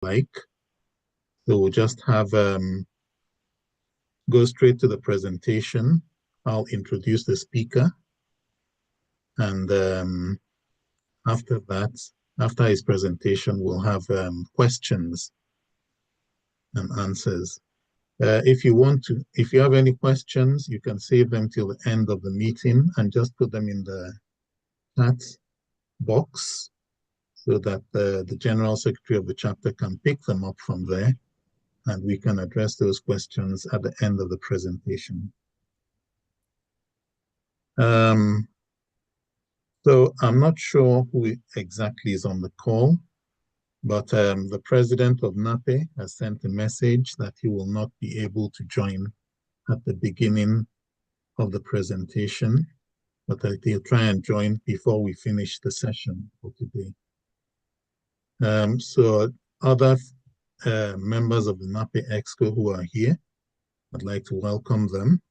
like. So we'll just have go straight to the presentation. I'll introduce the speaker, and after that, after his presentation, we'll have questions and answers. If you have any questions, you can save them till the end of the meeting and just put them in the chat box so that the General Secretary of the chapter can pick them up from there, and we can address those questions at the end of the presentation. So I'm not sure who exactly is on the call, but the president of NAPE has sent a message that he will not be able to join at the beginning of the presentation, but that he'll try and join before we finish the session for today. So other members of the NAPE Exco who are here, I'd like to welcome them,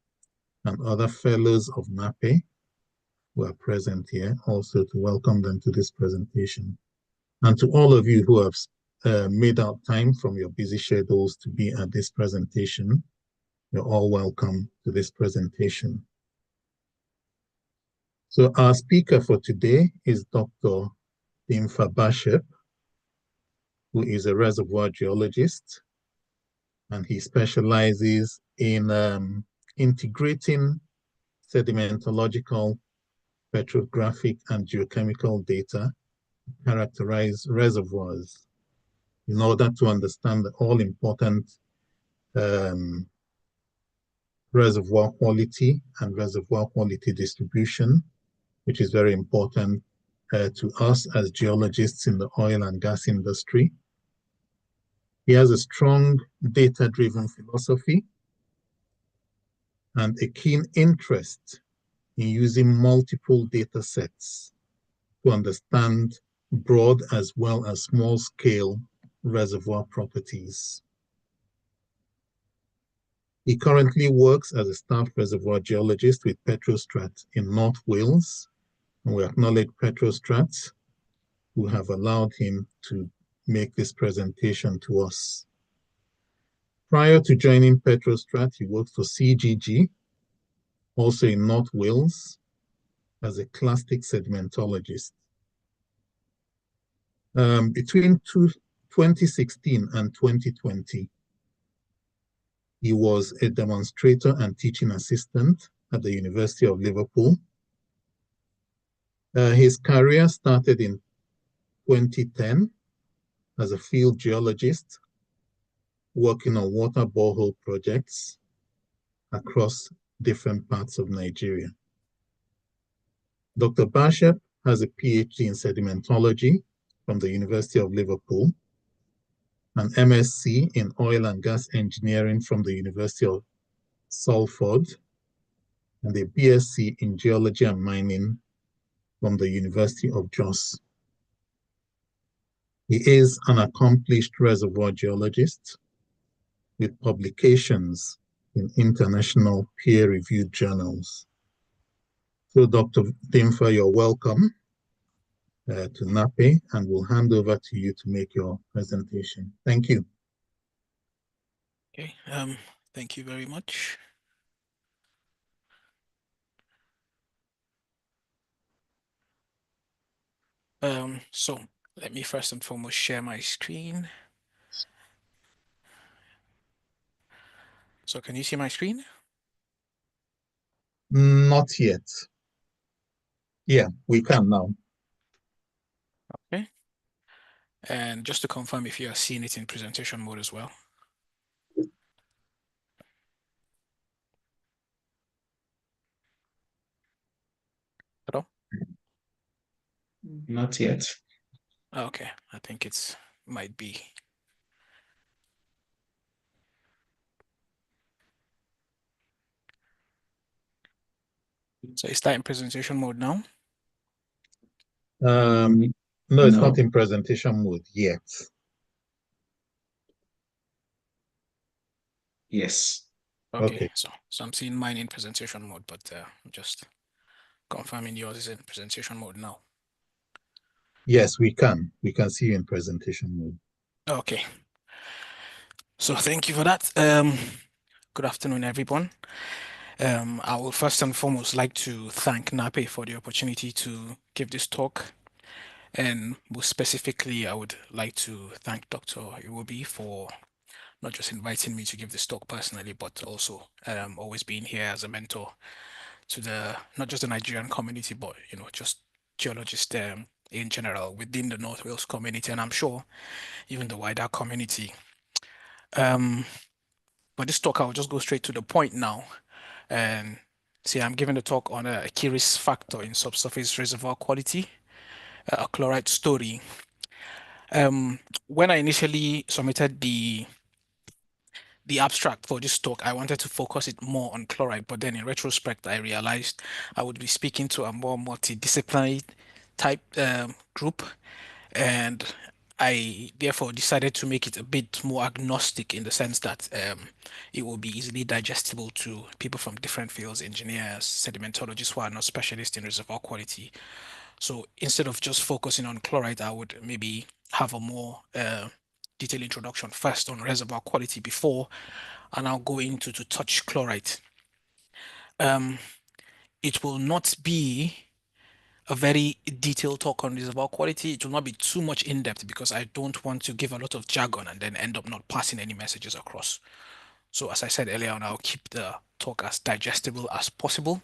and other fellows of NAPE who are present here, also to welcome them to this presentation. And to all of you who have made out time from your busy schedules to be at this presentation, you're all welcome to this presentation. So our speaker for today is Dr. Dinfa Barshep, who is a reservoir geologist, and he specializes in integrating sedimentological, petrographic, and geochemical data to characterize reservoirs in order to understand the all-important reservoir quality and reservoir quality distribution, which is very important to us as geologists in the oil and gas industry. He has a strong data-driven philosophy and a keen interest in using multiple data sets to understand broad as well as small-scale reservoir properties. He currently works as a staff reservoir geologist with Petrostrat in North Wales, and we acknowledge Petrostrat, who have allowed him to make this presentation to us. Prior to joining Petrostrat, he worked for CGG, also in North Wales, as a clastic sedimentologist. Between 2016 and 2020, he was a demonstrator and teaching assistant at the University of Liverpool. His career started in 2010 as a field geologist, working on water borehole projects across different parts of Nigeria. Dr. Barshep has a PhD in sedimentology from the University of Liverpool, an MSc in oil and gas engineering from the University of Salford, and a BSc in geology and mining from the University of Jos. He is an accomplished reservoir geologist with publications in international peer-reviewed journals. So Dr. Dinfa, you're welcome to NAPE, and we'll hand over to you to make your presentation. Thank you. Okay, thank you very much. So let me first and foremost share my screen. So can you see my screen? Not yet. Yeah, we can now. Okay. And just to confirm if you are seeing it in presentation mode as well. Hello? Not yet. Okay, I think it might be. So is that in presentation mode now? No, it's not in presentation mode yet. Yes. Okay. So I'm seeing mine in presentation mode, but just confirming yours is in presentation mode now. Yes, we can. We can see you in presentation mode. Okay, so thank you for that. Good afternoon, everyone. I will first and foremost like to thank NAPE for the opportunity to give this talk. And most specifically, I would like to thank Dr. Iwobi for not just inviting me to give this talk personally, but also always being here as a mentor to the not just the Nigerian community, but just geologists in general within the North Wales community, and I'm sure even the wider community. But this talk, I'll just go straight to the point now. And see, I'm giving a talk on a key risk factor in subsurface reservoir quality, a chlorite story. When I initially submitted the abstract for this talk, I wanted to focus it more on chlorite, but then in retrospect, I realized I would be speaking to a more multidisciplinary type group, and I therefore decided to make it a bit more agnostic in the sense that it will be easily digestible to people from different fields, engineers, sedimentologists who are not specialists in reservoir quality. So instead of just focusing on chlorite, I would maybe have a more detailed introduction first on reservoir quality before, and I'll go into to touch chlorite. It will not be a very detailed talk on reservoir quality. It will not be too much in depth because I don't want to give a lot of jargon and then end up not passing any messages across. So as I said earlier on, I'll keep the talk as digestible as possible.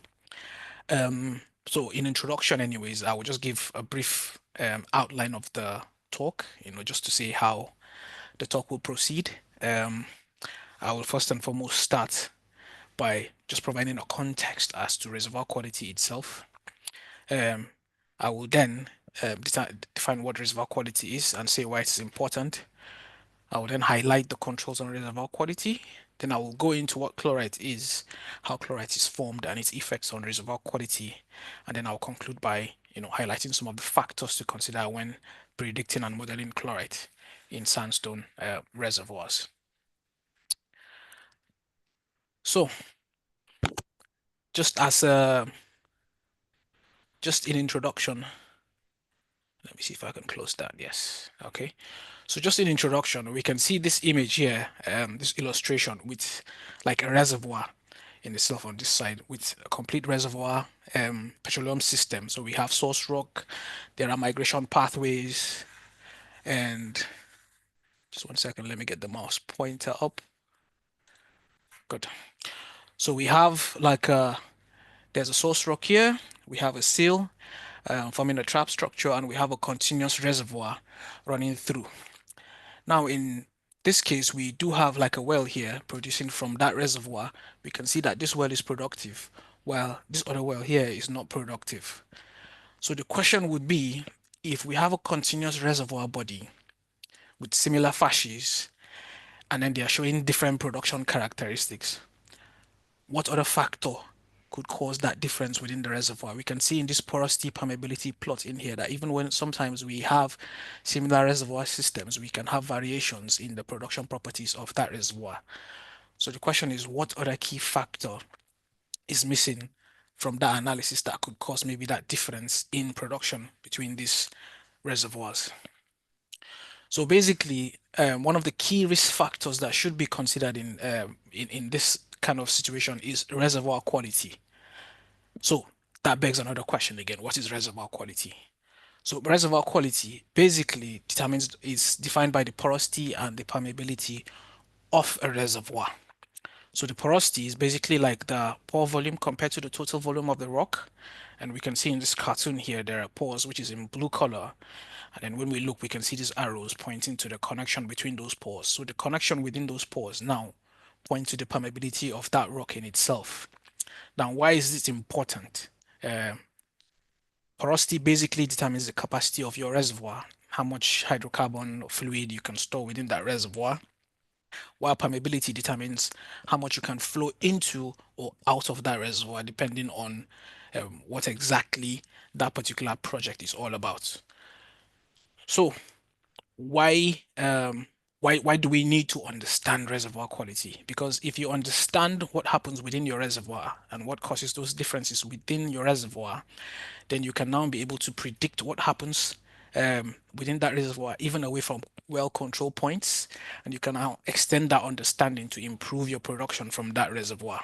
So in introduction anyways, I will just give a brief outline of the talk, just to see how the talk will proceed. I will first and foremost start by just providing a context as to reservoir quality itself. Um, I will then define what reservoir quality is and say why it's important. I will then highlight the controls on reservoir quality. Then I will go into what chlorite is, how chlorite is formed, and its effects on reservoir quality. And then I'll conclude by, highlighting some of the factors to consider when predicting and modeling chlorite in sandstone reservoirs. So, just as just in introduction, let me see if I can close that. Yes. Okay. So just in introduction, we can see this image here, this illustration with like a reservoir in itself on this side with a complete reservoir petroleum system. So we have source rock, there are migration pathways, and just 1 second, let me get the mouse pointer up. Good. So we have like there's a source rock here, we have a seal forming a trap structure, and we have a continuous reservoir running through. Now in this case, we do have like a well here producing from that reservoir. We can see that this well is productive, while this other well here is not productive. So the question would be, if we have a continuous reservoir body with similar facies, and then they are showing different production characteristics, what other factor could cause that difference within the reservoir? We can see in this porosity permeability plot in here that even when sometimes we have similar reservoir systems, we can have variations in the production properties of that reservoir. So the question is, what other key factor is missing from that analysis that could cause maybe that difference in production between these reservoirs? So basically, one of the key risk factors that should be considered in this kind of situation is reservoir quality. So that begs another question again: what is reservoir quality? So reservoir quality basically is defined by the porosity and the permeability of a reservoir. So the porosity is basically like the pore volume compared to the total volume of the rock. And we can see in this cartoon here, there are pores, which is in blue color. And then when we look, we can see these arrows pointing to the connection between those pores. So the connection within those pores now point to the permeability of that rock in itself. Now, why is this important? Porosity basically determines the capacity of your reservoir, how much hydrocarbon or fluid you can store within that reservoir, while permeability determines how much you can flow into or out of that reservoir, depending on what exactly that particular project is all about. So, why why do we need to understand reservoir quality? Because if you understand what happens within your reservoir and what causes those differences within your reservoir, then you can now be able to predict what happens within that reservoir, even away from well-controlled points, and you can now extend that understanding to improve your production from that reservoir.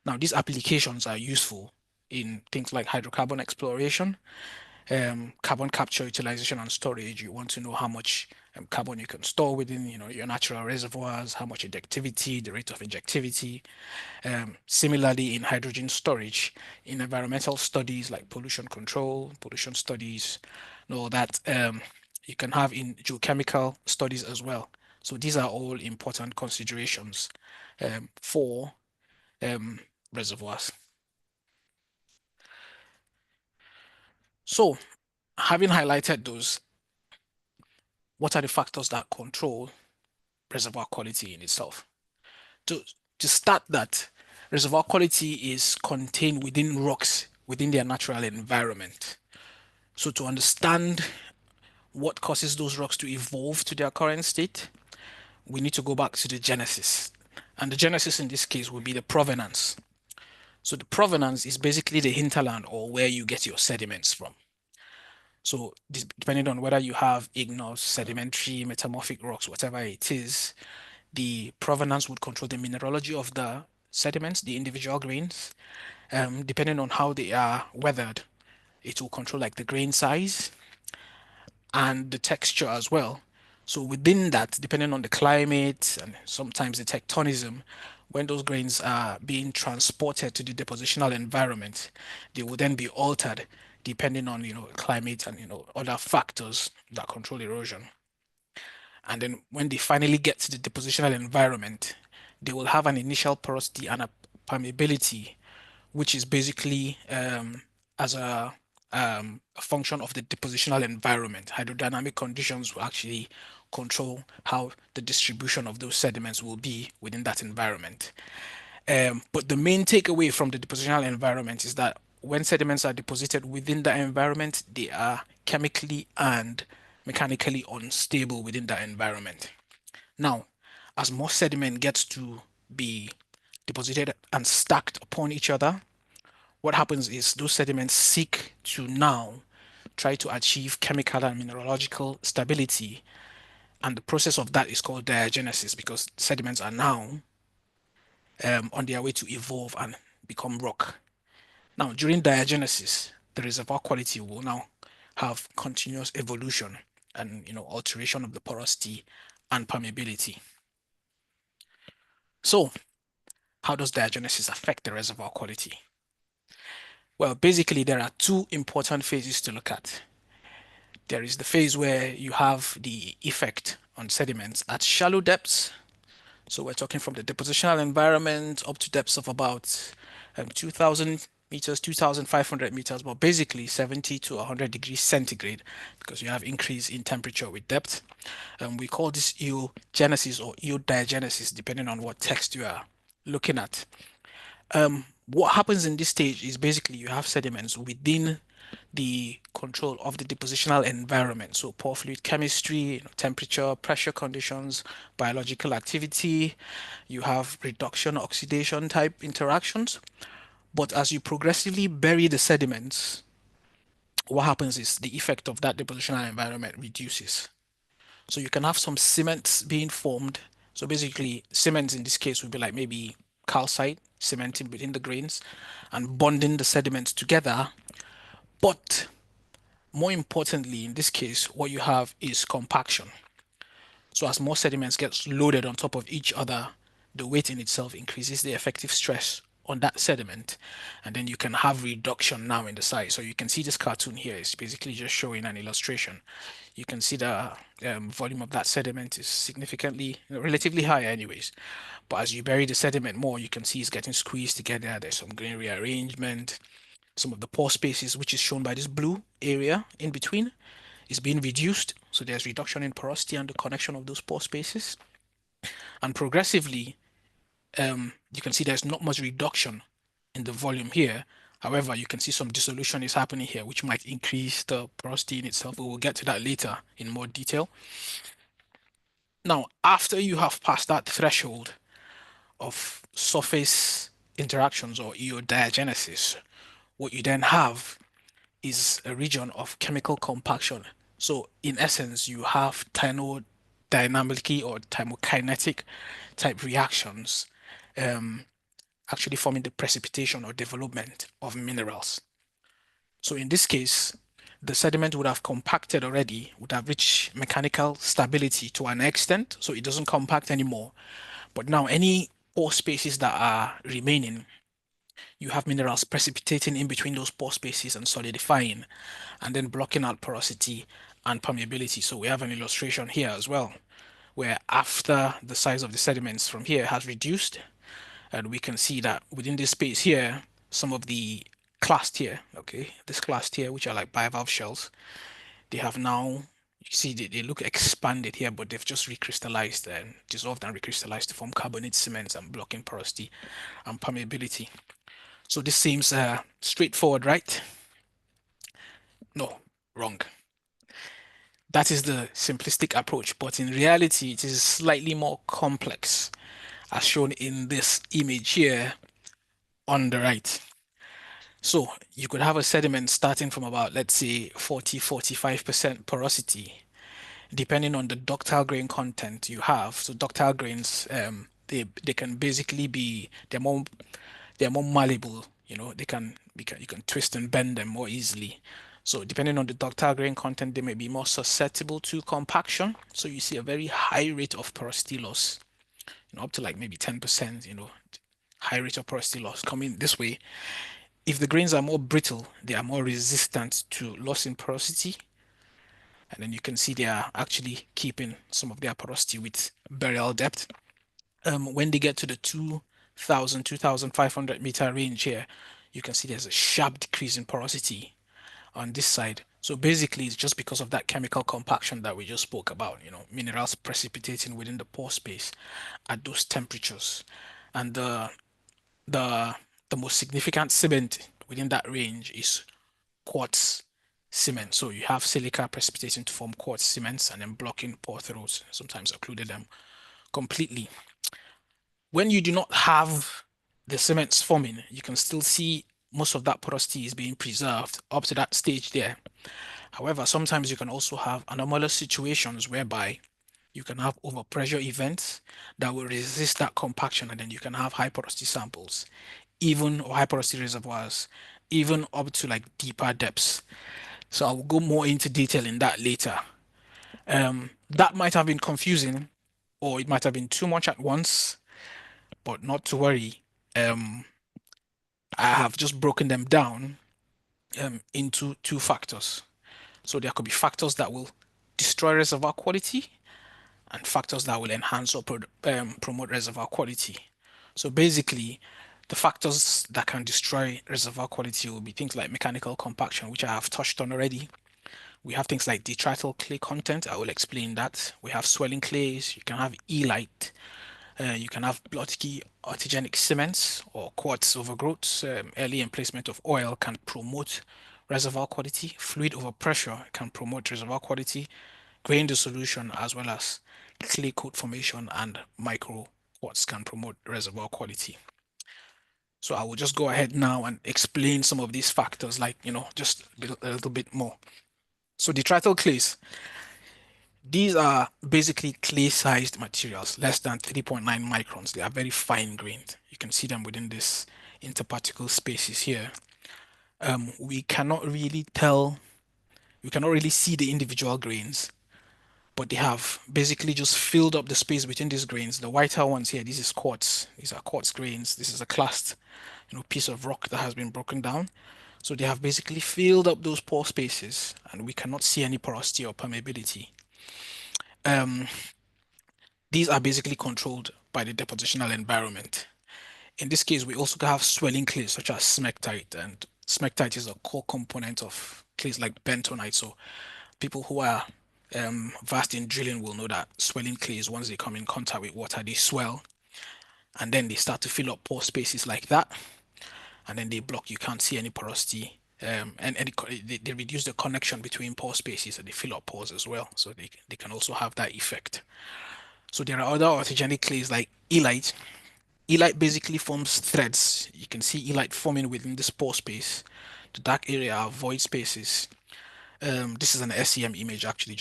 Now, these applications are useful in things like hydrocarbon exploration, carbon capture, utilization, and storage. You want to know how much carbon you can store within, your natural reservoirs, how much injectivity, the rate of injectivity. Similarly, in hydrogen storage, in environmental studies like pollution control, pollution studies, and all that, you can have in geochemical studies as well. So these are all important considerations for reservoirs. So, having highlighted those, what are the factors that control reservoir quality in itself? To start that, reservoir quality is contained within rocks, within their natural environment. So to understand what causes those rocks to evolve to their current state, we need to go back to the genesis. And the genesis in this case will be the provenance. So the provenance is basically the hinterland or where you get your sediments from. So depending on whether you have igneous, sedimentary, metamorphic rocks, whatever it is, the provenance would control the mineralogy of the sediments, the individual grains. Depending on how they are weathered, it will control like the grain size and the texture as well. So within that, depending on the climate and sometimes the tectonism, when those grains are being transported to the depositional environment, they will then be altered depending on climate and other factors that control erosion. And then when they finally get to the depositional environment, they will have an initial porosity and a permeability, which is basically as a function of the depositional environment. Hydrodynamic conditions will actually control how the distribution of those sediments will be within that environment. But the main takeaway from the depositional environment is that when sediments are deposited within that environment, they are chemically and mechanically unstable within that environment. Now, as more sediment gets to be deposited and stacked upon each other, what happens is those sediments seek to now try to achieve chemical and mineralogical stability. And the process of that is called diagenesis because sediments are now on their way to evolve and become rock. Now, during diagenesis, the reservoir quality will now have continuous evolution and alteration of the porosity and permeability. So, how does diagenesis affect the reservoir quality? Well, basically, there are two important phases to look at. There is the phase where you have the effect on sediments at shallow depths. So we're talking from the depositional environment up to depths of about 2,000 meters, 2,500 meters, but basically 70 to 100 degrees centigrade because you have increase in temperature with depth. We call this eogenesis or eodiagenesis, depending on what text you are looking at. What happens in this stage is basically you have sediments within the control of the depositional environment. So pore fluid chemistry, temperature, pressure conditions, biological activity, you have reduction, oxidation type interactions. But as you progressively bury the sediments, what happens is the effect of that depositional environment reduces. So you can have some cements being formed. So basically, cements in this case would be like maybe calcite cementing within the grains and bonding the sediments together. But more importantly, in this case, what you have is compaction. So as more sediments get loaded on top of each other, the weight in itself increases the effective stress on that sediment, and then you can have reduction now in the size. So you can see this cartoon here is basically just showing an illustration. You can see the volume of that sediment is significantly, relatively high anyways. But as you bury the sediment more, you can see it's getting squeezed together. There's some grain rearrangement. Some of the pore spaces, which is shown by this blue area in between, is being reduced. So there's reduction in porosity and the connection of those pore spaces. And progressively, you can see there's not much reduction in the volume here. However, you can see some dissolution is happening here, which might increase the porosity in itself. We will get to that later in more detail. Now, after you have passed that threshold of surface interactions or eodiagenesis, what you then have is a region of chemical compaction So in essence, you have thermodynamically or thermokinetic type reactions um, actually forming the precipitation or development of minerals. So in this case, the sediment would have compacted already, would have reached mechanical stability to an extent, so it doesn't compact anymore. But now any pore spaces that are remaining, you have minerals precipitating in between those pore spaces and solidifying, and then blocking out porosity and permeability. So we have an illustration here as well, where after the size of the sediments from here has reduced, and we can see that within this space here, some of the clast here, okay, this clast here, which are like bivalve shells, they have now, you see they look expanded here, but they've just recrystallized and dissolved and recrystallized to form carbonate cements and blocking porosity and permeability. So this seems straightforward, right? No, wrong. That is the simplistic approach, but in reality, it is slightly more complex, as shown in this image here on the right. So you could have a sediment starting from about, let's say, 40-45% porosity, depending on the ductile grain content you have. So ductile grains, they can basically be they're more malleable. You can twist and bend them more easily. So depending on the ductile grain content, they may be more susceptible to compaction. So you see a very high rate of porosity loss, up to like maybe 10%. High rate of porosity loss coming this way. If the grains are more brittle, they are more resistant to loss in porosity. And then you can see they are actually keeping some of their porosity with burial depth. When they get to the 2,000, 2,500 meter range here, you can see there's a sharp decrease in porosity on this side. So basically, it's just because of that chemical compaction that we just spoke about, minerals precipitating within the pore space at those temperatures. And the the most significant cement within that range is quartz cement. So you have silica precipitating to form quartz cements and then blocking pore throats, sometimes occluded them completely. When you do not have the cements forming, you can still see most of that porosity is being preserved up to that stage there. However, sometimes you can also have anomalous situations whereby you can have overpressure events that will resist that compaction, and then you can have high porosity samples, even or high porosity reservoirs, even up to like deeper depths. So I will go more into detail in that later. That might have been confusing, or it might have been too much at once, but not to worry. Um, I have just broken them down into two factors. So there could be factors that will destroy reservoir quality and factors that will enhance or promote reservoir quality. So basically, the factors that can destroy reservoir quality will be things like mechanical compaction, which I have touched on already. We have things like detrital clay content. I will explain that. We have swelling clays. You can have elite. You can have blocky orthogenic cements or quartz overgrowths. Early emplacement of oil can promote reservoir quality. Fluid overpressure can promote reservoir quality. Grain dissolution as well as clay coat formation and micro quartz can promote reservoir quality. So I will just go ahead now and explain some of these factors, like, just a little bit more. So detrital clays, these are basically clay-sized materials, less than 3.9 microns. They are very fine-grained. You can see them within this interparticle spaces here. We cannot really see the individual grains, but they have basically just filled up the space between these grains. The whiter ones here, this is quartz. These are quartz grains. This is a clast, piece of rock that has been broken down. So they have basically filled up those pore spaces, and we cannot see any porosity or permeability. Um, these are basically controlled by the depositional environment. In this case, we also have swelling clays such as smectite, and smectite is a core component of clays like bentonite. So people who are vast in drilling will know that swelling clays, once they come in contact with water, they swell, and then they start to fill up pore spaces like that, and then they block. You can't see any porosity, and they reduce the connection between pore spaces, and they fill up pores as well. So they can also have that effect. So there are other orthogenic clays like elite. Elite basically forms threads. You can see elite forming within this pore space. The dark area are void spaces. This is an SEM image actually,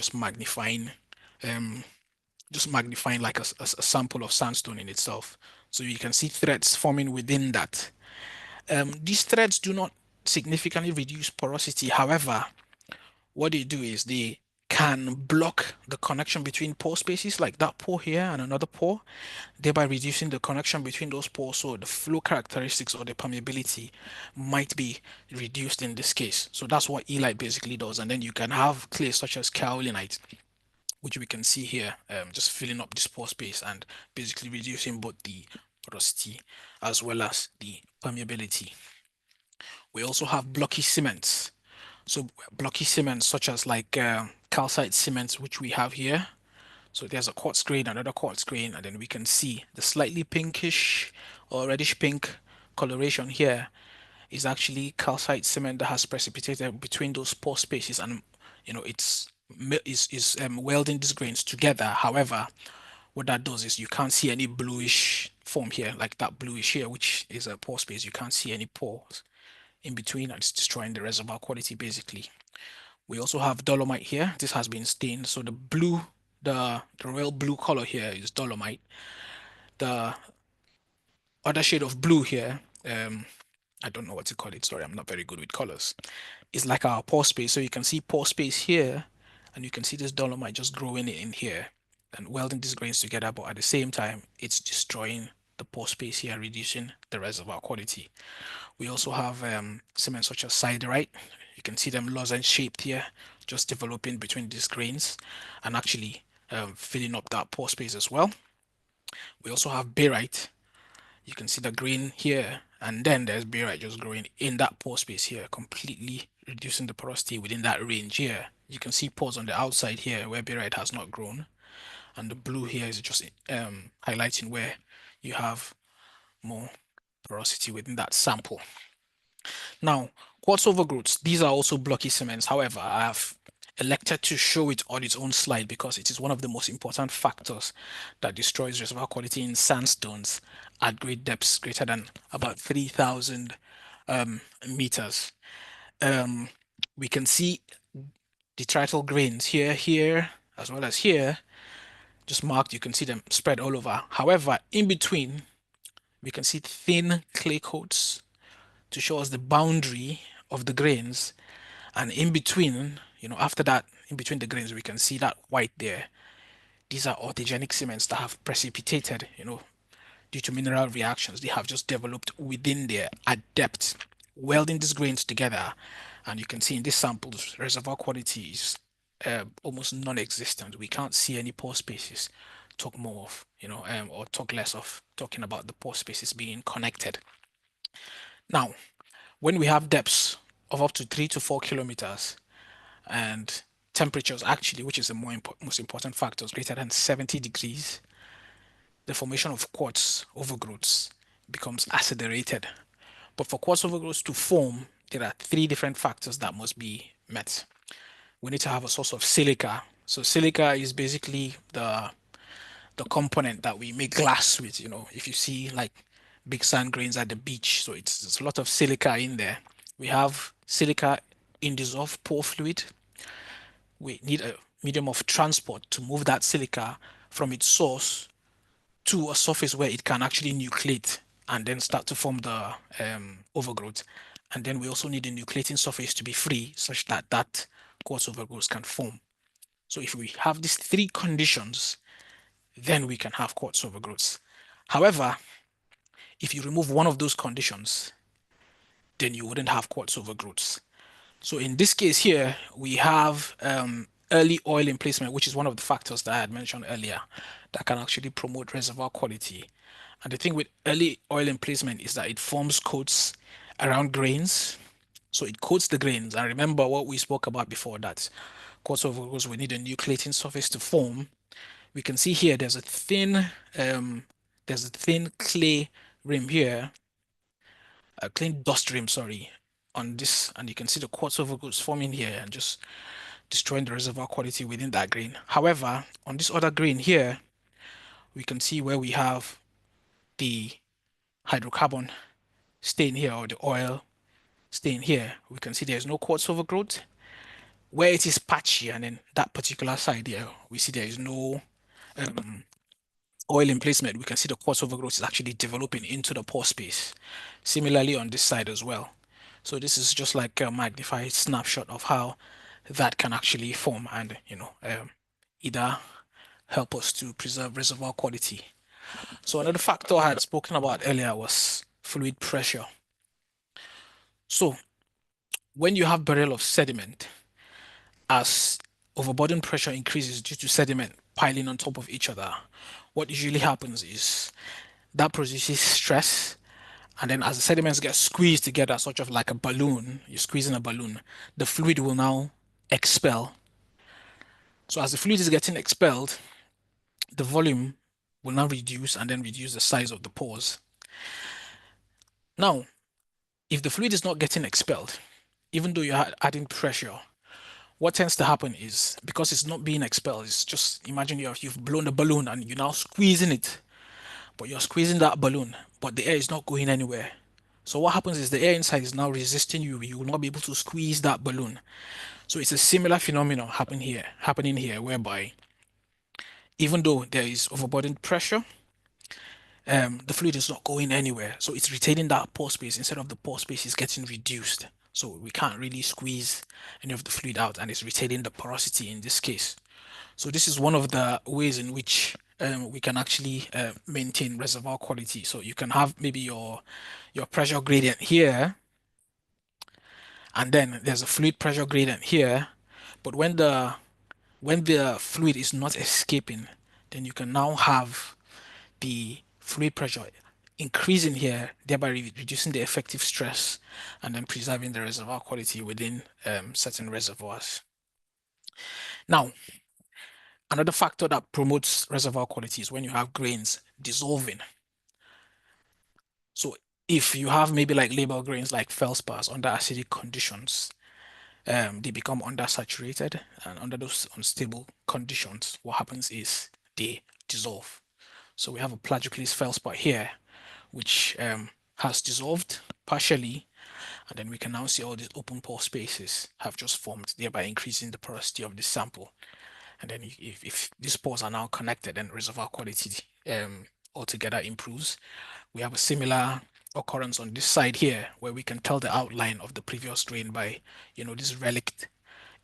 um, just magnifying like a sample of sandstone in itself. So you can see threads forming within that. These threads do not significantly reduce porosity. However, what they do is they can block the connection between pore spaces, like that pore here and another pore, thereby reducing the connection between those pores. So the flow characteristics or the permeability might be reduced in this case. So that's what elite basically does. And then you can have clays such as kaolinite, which we can see here, just filling up this pore space and basically reducing both the porosity as well as the permeability. We also have blocky cements. So blocky cements such as like calcite cements, which we have here. So there's a quartz grain, another quartz grain, and then we can see the slightly pinkish or reddish pink coloration here is actually calcite cement that has precipitated between those pore spaces, and it's welding these grains together. However, what that does is you can't see any bluish form here, like that bluish here, which is a pore space. You can't see any pores in between, and it's destroying the reservoir quality basically. We also have dolomite here. This has been stained, so the blue, the royal blue color here is dolomite. The other shade of blue here, I don't know what to call it. Sorry, I'm not very good with colors. It's like our pore space. So you can see pore space here, and you can see this dolomite just growing in here and welding these grains together. But at the same time, it's destroying the pore space here, reducing the reservoir quality. We also have cement such as siderite. You can see them lozenge shaped here, just developing between these grains and actually filling up that pore space as well. We also have barite. You can see the green here, and then there's barite just growing in that pore space here, completely reducing the porosity within that range here. You can see pores on the outside here where barite has not grown, and the blue here is just highlighting where you have more porosity within that sample. Now, quartz overgrowths, these are also blocky cements. However, I have elected to show it on its own slide because it is one of the most important factors that destroys reservoir quality in sandstones at great depths greater than about 3,000 meters. We can see detrital grains here, as well as here, just marked. You can see them spread all over. However, in between, we can see thin clay coats to show us the boundary of the grains, and in between, after that, in between the grains, we can see that white there. These are orthogenic cements that have precipitated, due to mineral reactions. They have just developed within there at depth, welding these grains together. And you can see in these samples, reservoir quality is almost non-existent. We can't see any pore spaces. Talk more of, or talk less of talking about the pore spaces being connected. Now, when we have depths of up to 3 to 4 kilometers and temperatures actually, which is the most important factors, greater than 70 degrees, the formation of quartz overgrowths becomes accelerated. But for quartz overgrowths to form, there are three different factors that must be met. We need to have a source of silica. So silica is basically the component that we make glass with. If you see like big sand grains at the beach, so it's a lot of silica in there. We have silica in dissolved pore fluid. We need a medium of transport to move that silica from its source to a surface where it can actually nucleate and then start to form the overgrowth. And then we also need a nucleating surface to be free such that that quartz overgrowth can form. So if we have these three conditions, then we can have quartz overgrowths. However, if you remove one of those conditions, then you wouldn't have quartz overgrowths. So in this case here, we have early oil emplacement, which is one of the factors that I had mentioned earlier that can actually promote reservoir quality. And the thing with early oil emplacement is that it forms coats around grains. So it coats the grains. And remember what we spoke about before, that quartz overgrowths, we need a nucleating surface to form. We can see here there's a thin clay rim here, a clean dust rim, sorry, on this, and you can see the quartz overgrowths forming here and just destroying the reservoir quality within that grain. However, on this other grain here, we can see where we have the hydrocarbon stain here, or the oil stain here. We can see there's no quartz overgrowth. where it is patchy, and then that particular side there, we see there is no oil emplacement, we can see the quartz overgrowth is actually developing into the pore space. Similarly on this side as well. So this is just like a magnified snapshot of how that can actually form and, either help us to preserve reservoir quality. So another factor I had spoken about earlier was fluid pressure. So when you have burial of sediment, as overburden pressure increases due to sediment piling on top of each other, what usually happens is that produces stress. And then as the sediments get squeezed together, sort of like a balloon, you're squeezing a balloon, the fluid will now expel. So as the fluid is getting expelled, the volume will now reduce and then reduce the size of the pores. Now, if the fluid is not getting expelled, even though you're adding pressure, what tends to happen is because it's not being expelled, it's just imagine you've blown a balloon and you're now squeezing it, but you're squeezing that balloon, but the air is not going anywhere. So what happens is the air inside is now resisting you. You will not be able to squeeze that balloon. So it's a similar phenomenon happening here, whereby even though there is overburdened pressure, the fluid is not going anywhere. So it's retaining that pore space instead of the pore space is getting reduced. So we can't really squeeze any of the fluid out, and it's retaining the porosity in this case. So this is one of the ways in which we can actually maintain reservoir quality. So you can have maybe your pressure gradient here, and then there's a fluid pressure gradient here. But when the fluid is not escaping, then you can now have the fluid pressure increasing here, thereby reducing the effective stress and then preserving the reservoir quality within certain reservoirs. Now, another factor that promotes reservoir quality is when you have grains dissolving. So if you have maybe like labile grains like feldspars under acidic conditions, they become undersaturated, and under those unstable conditions, what happens is they dissolve. So we have a plagioclase feldspar here, which has dissolved partially, and then we can now see all these open pore spaces have just formed, thereby increasing the porosity of the sample. And then if these pores are now connected, then reservoir quality altogether improves. We have a similar occurrence on this side here, where we can tell the outline of the previous grain by, this relict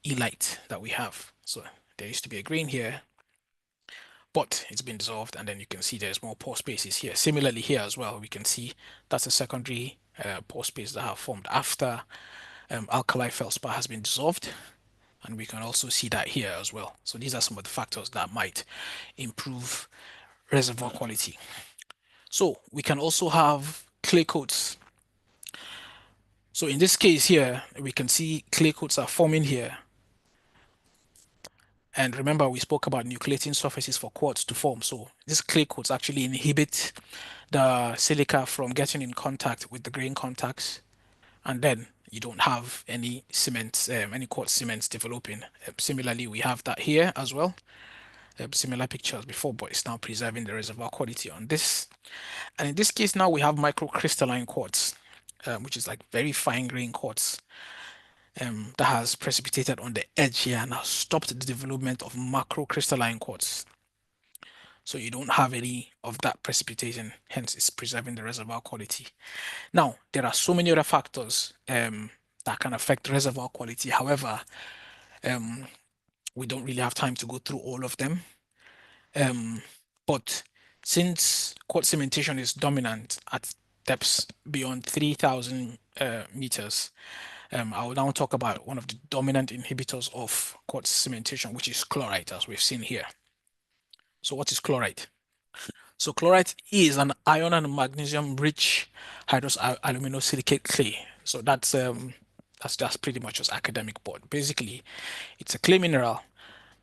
elite that we have. So there used to be a grain here, but it's been dissolved, and then you can see there's more pore spaces here. Similarly here as well, we can see that's a secondary pore space that have formed after alkali feldspar has been dissolved, and we can also see that here as well. So these are some of the factors that might improve reservoir quality. So we can also have clay coats. So in this case here, we can see clay coats are forming here. And remember, we spoke about nucleating surfaces for quartz to form. So these clay coats actually inhibit the silica from getting in contact with the grain contacts. And then you don't have any cements, any quartz cements developing. Similarly, we have that here as well. Similar pictures before, but it's now preserving the reservoir quality on this. And in this case, now we have microcrystalline quartz, which is like very fine grain quartz that has precipitated on the edge here and has stopped the development of macrocrystalline quartz. So you don't have any of that precipitation, hence it's preserving the reservoir quality. Now, there are so many other factors that can affect reservoir quality. However, we don't really have time to go through all of them. But since quartz cementation is dominant at depths beyond 3,000 meters, I will now talk about one of the dominant inhibitors of quartz cementation, which is chlorite, as we've seen here. So what is chlorite? So chlorite is an iron and magnesium-rich hydrous aluminosilicate clay. So that's just pretty much just academic, but basically, it's a clay mineral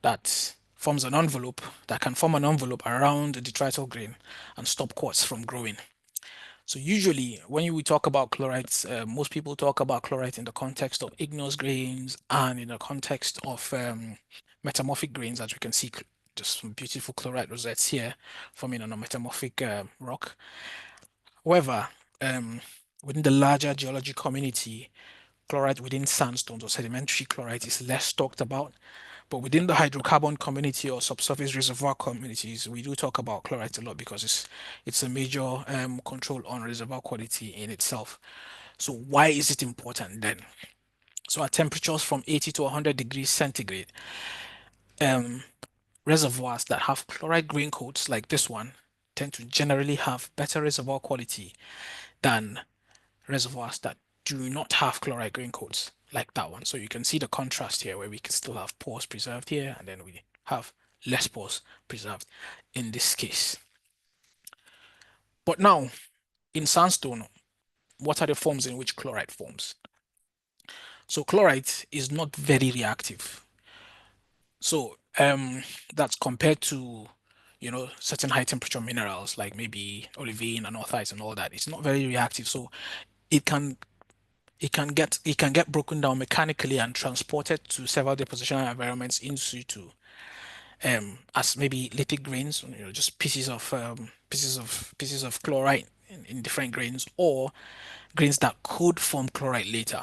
that forms an envelope that can form an envelope around the detrital grain and stop quartz from growing. So usually when we talk about chlorites, most people talk about chlorite in the context of igneous grains and in the context of metamorphic grains, as we can see just some beautiful chlorite rosettes here forming on a metamorphic rock. However, within the larger geology community, chlorite within sandstones or sedimentary chlorite is less talked about. But within the hydrocarbon community or subsurface reservoir communities, we do talk about chlorite a lot because it's a major control on reservoir quality in itself. So why is it important then? So at temperatures from 80 to 100 degrees centigrade, reservoirs that have chloride grain coats like this one tend to generally have better reservoir quality than reservoirs that do not have chloride grain coats like that one. So you can see the contrast here where we can still have pores preserved here and then we have less pores preserved in this case. But now in sandstone, what are the forms in which chloride forms? So chloride is not very reactive. So that's compared to certain high temperature minerals like maybe olivine and orthite and all that. It's not very reactive. So it can get broken down mechanically and transported to several depositional environments in situ as maybe lithic grains, just pieces of chloride in different grains, or grains that could form chloride later.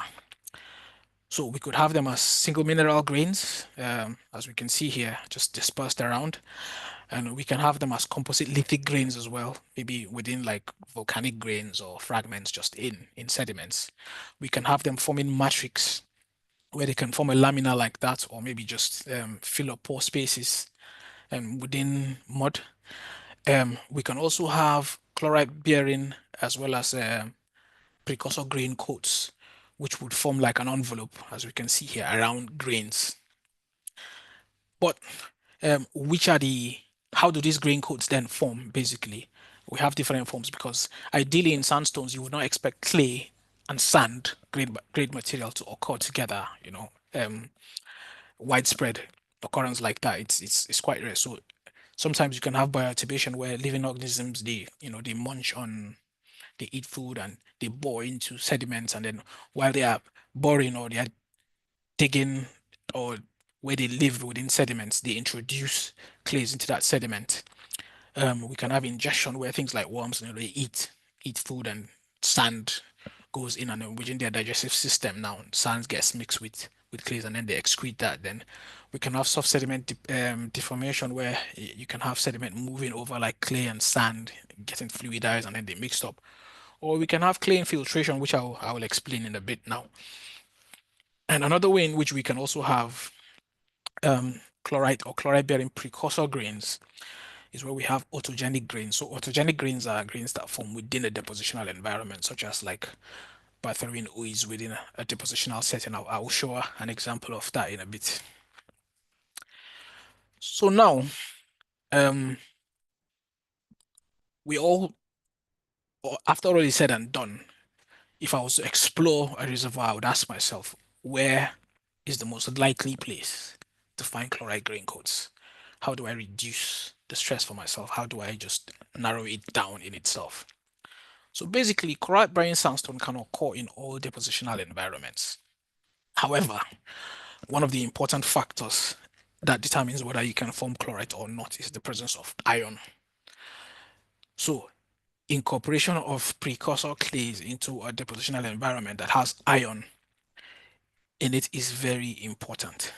So we could have them as single mineral grains, as we can see here, just dispersed around. And we can have them as composite lithic grains as well, maybe within like volcanic grains or fragments just in sediments. We can have them forming matrix, where they can form a lamina like that, or maybe just fill up pore spaces within mud. We can also have chloride bearing as well as precursor grain coats, which would form like an envelope, as we can see here, around grains. But how do these grain coats then form? Basically, we have different forms because ideally in sandstones you would not expect clay and sand grade material to occur together. Widespread occurrence like that, it's quite rare. So sometimes you can have bioactivation where living organisms they munch on, they eat food and they bore into sediments, and then while they are boring or they are digging, or where they live within sediments, they introduce clays into that sediment. We can have ingestion where things like worms, they eat food and sand goes in, and then within their digestive system now sand gets mixed with clays and then they excrete that. Then we can have soft sediment deformation where you can have sediment moving over like clay and sand getting fluidized and then they mixed up. Or we can have clay infiltration, which I will explain in a bit now. And another way in which we can also have chloride or chloride bearing precursor grains is where we have autogenic grains. So autogenic grains are grains that form within a depositional environment, such as like Barshep ooze within a depositional setting. I will show an example of that in a bit. So now, after all is said and done, if I was to explore a reservoir, I would ask myself, where is the most likely place to find chloride grain coats? How do I reduce the stress for myself? How do I just narrow it down in itself? So basically, chloride bearing sandstone can occur in all depositional environments. However, one of the important factors that determines whether you can form chlorite or not is the presence of iron. So incorporation of precursor clays into a depositional environment that has iron in it is very important.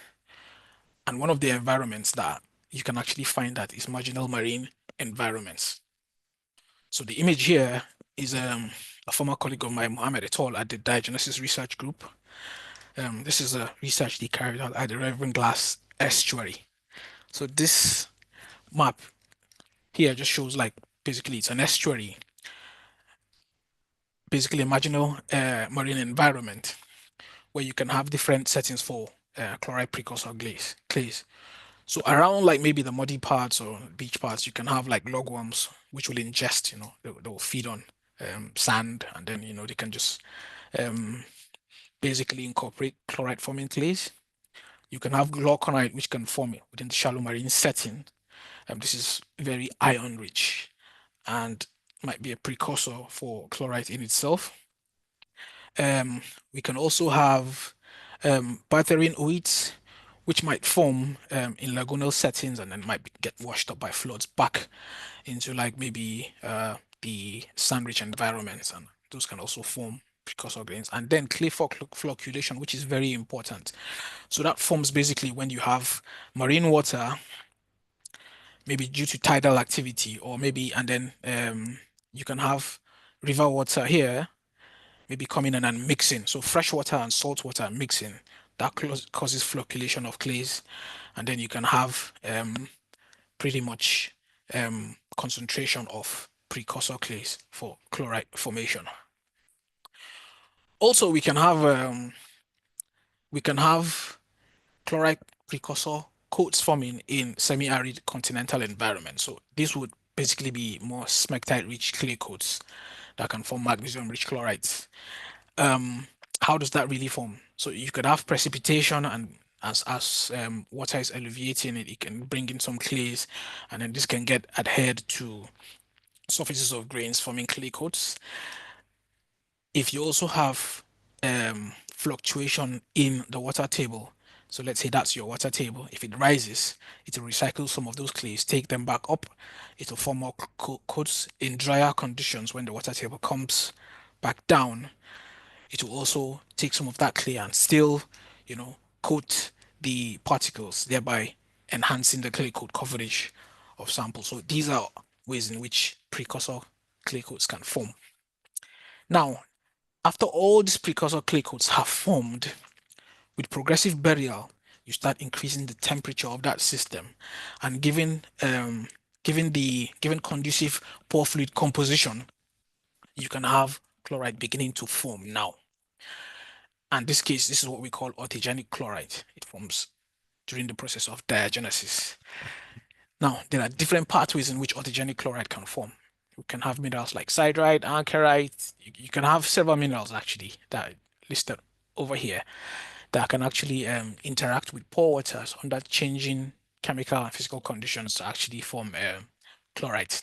And one of the environments that you can actually find that is marginal marine environments. So the image here is a former colleague of mine, Mohammed et al. At the Diagenesis Research Group. This is a research they carried out at the Reverend Glass Estuary. So this map here just shows like basically it's an estuary, basically a marginal marine environment where you can have different settings for chloride precursor clays. So around like maybe the muddy parts or beach parts, you can have like logworms which will ingest, they'll feed on sand, and then they can just basically incorporate chloride forming clays. You can have glauconite which can form within the shallow marine setting. This is very iron rich and might be a precursor for chlorite in itself. We can also have Barshep ooze, which might form in lagoonal settings and then might get washed up by floods back into like maybe the sand-rich environments, and those can also form precursor grains, and then clay flocculation, which is very important. So that forms basically when you have marine water, maybe due to tidal activity, or maybe, and then you can have river water here, maybe coming in and mixing. So fresh water and salt water mixing, that causes flocculation of clays, and then you can have pretty much concentration of precursor clays for chlorite formation. Also, we can have chlorite precursor coats forming in semi-arid continental environment. So this would basically be more smectite-rich clay coats that can form magnesium-rich chlorides. How does that really form? So you could have precipitation, and as water is alleviating it, it can bring in some clays, and then this can get adhered to surfaces of grains, forming clay coats. If you also have fluctuation in the water table, so let's say that's your water table, if it rises, it will recycle some of those clays, take them back up, it will form more coats. In drier conditions, when the water table comes back down, it will also take some of that clay and still, coat the particles, thereby enhancing the clay coat coverage of samples. So these are ways in which precursor clay coats can form. Now, after all these precursor clay coats have formed, with progressive burial, you start increasing the temperature of that system, and given conducive pore fluid composition, you can have chloride beginning to form now. And this case, this is what we call orthogenic chloride. It forms during the process of diagenesis. Now, there are different pathways in which orthogenic chloride can form. You can have minerals like siderite, ankerite. You can have several minerals actually that are listed over here that can actually interact with pore waters under changing chemical and physical conditions to actually form chloride.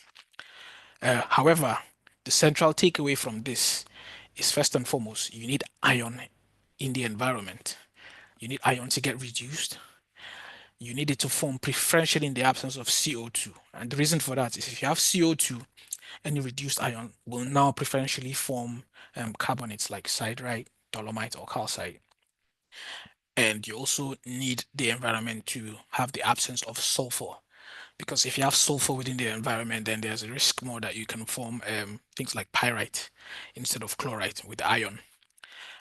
However, the central takeaway from this is, first and foremost, you need iron in the environment. You need iron to get reduced. You need it to form preferentially in the absence of CO2. And the reason for that is, if you have CO2, any reduced iron will now preferentially form carbonates like siderite, dolomite, or calcite. And you also need the environment to have the absence of sulfur, because if you have sulfur within the environment, then there's a risk more that you can form things like pyrite instead of chlorite with iron.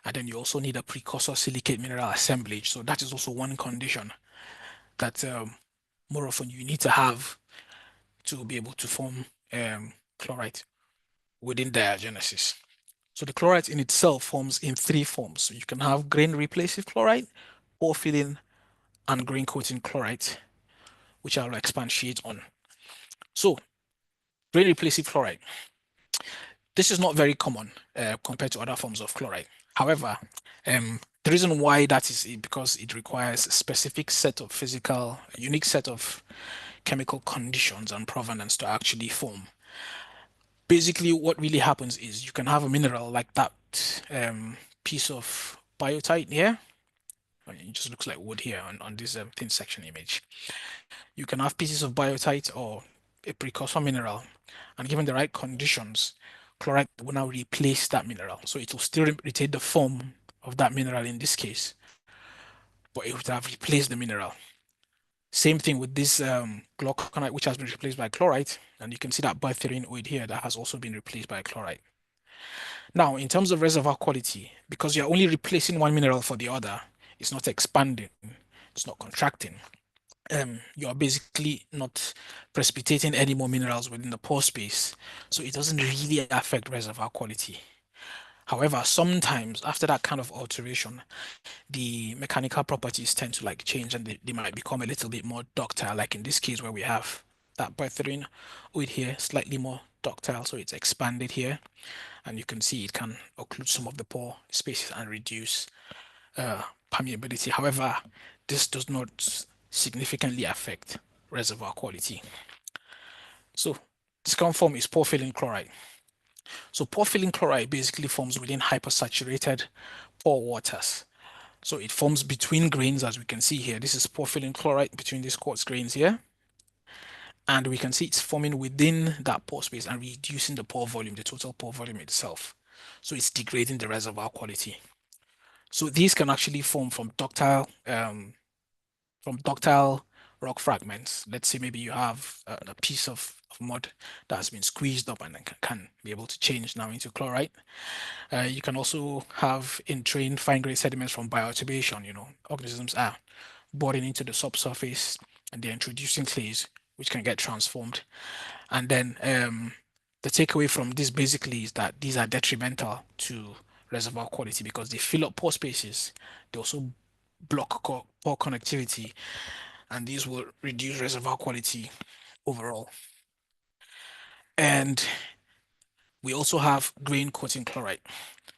And then you also need a precursor silicate mineral assemblage. So that is also one condition that more often you need to have to be able to form chlorite within diagenesis. So the chlorite in itself forms in three forms. So you can have grain replacive chlorite, pore filling, and grain coating chlorite, which I'll expatiate on. So grain replacive chlorite. This is not very common compared to other forms of chloride. However, the reason why that is because it requires a specific set of unique set of chemical conditions and provenance to actually form. Basically, what really happens is you can have a mineral like that piece of biotite here. It just looks like wood here on this thin section image. You can have pieces of biotite or a precursor mineral, and given the right conditions, chloride will now replace that mineral. So it will still retain the form of that mineral in this case, but it would have replaced the mineral. Same thing with this glauconite, which has been replaced by chlorite, and you can see that biotherinoid here that has also been replaced by chlorite. Now, in terms of reservoir quality, because you're only replacing one mineral for the other, it's not expanding, it's not contracting. You're basically not precipitating any more minerals within the pore space, so it doesn't really affect reservoir quality. However, sometimes after that kind of alteration, the mechanical properties tend to change, and they might become a little bit more ductile, like in this case where we have that biotherinoid here, slightly more ductile, so it's expanded here, and you can see it can occlude some of the pore spaces and reduce permeability. However, this does not significantly affect reservoir quality. So this common form is pore filling chloride. So pore filling chloride basically forms within hypersaturated pore waters. So it forms between grains, as we can see here. This is pore filling chloride between these quartz grains here. And we can see it's forming within that pore space and reducing the pore volume, the total pore volume itself. So it's degrading the reservoir quality. So these can actually form from ductile rock fragments. Let's say maybe you have a piece of mud that has been squeezed up and can be able to change now into chlorite. You can also have entrained fine-grained sediments from bioturbation. Organisms are boring into the subsurface and they're introducing clays which can get transformed. And then the takeaway from this basically is that these are detrimental to reservoir quality because they fill up pore spaces. They also block pore connectivity, and these will reduce reservoir quality overall. And we also have grain coating chloride.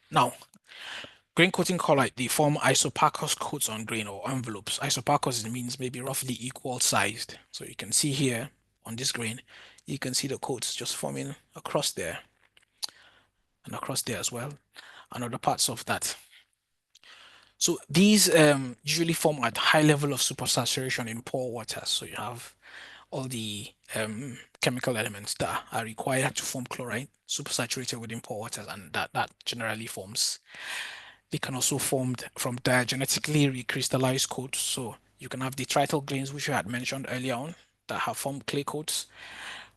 Now, grain coating chloride, they form isoparkous coats on grain or envelopes. Isoparkous means maybe roughly equal sized. So you can see here on this grain, you can see the coats just forming across there and across there as well, and other parts of that. So these usually form at high level of supersaturation in pore water. So you have all the chemical elements that are required to form chloride supersaturated within pore water, and that generally forms. They can also form from diagenetically recrystallized coats. So you can have detrital grains, which I had mentioned earlier on, that have formed clay coats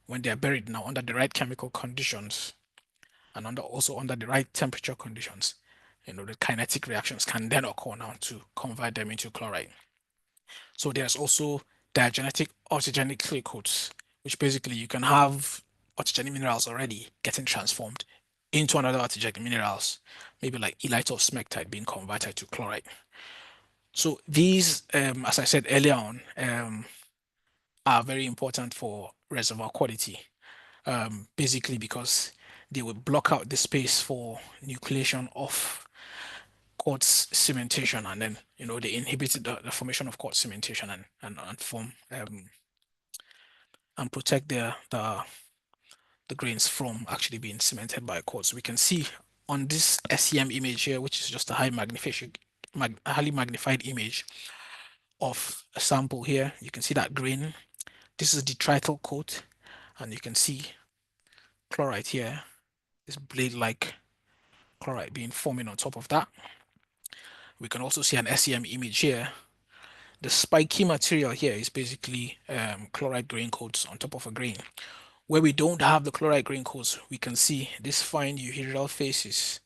when they are buried now under the right chemical conditions and also under the right temperature conditions. The kinetic reactions can then occur now to convert them into chloride. So there's also diagenetic orthogenic clay coats, which basically you can have orthogenic minerals already getting transformed into another orthogenic minerals, maybe like elite or smectite being converted to chloride. So these, as I said earlier on, are very important for reservoir quality, basically because they will block out the space for nucleation of quartz cementation, and then they inhibit the formation of quartz cementation and form and protect the grains from actually being cemented by quartz. We can see on this SEM image here, which is just a highly magnified image of a sample here. You can see that grain. This is detrital coat, and you can see chlorite here, this blade-like chlorite being forming on top of that. We can also see an SEM image here. The spiky material here is basically chloride grain coats on top of a grain. Where we don't have the chloride grain coats, we can see these fine euhedral faces.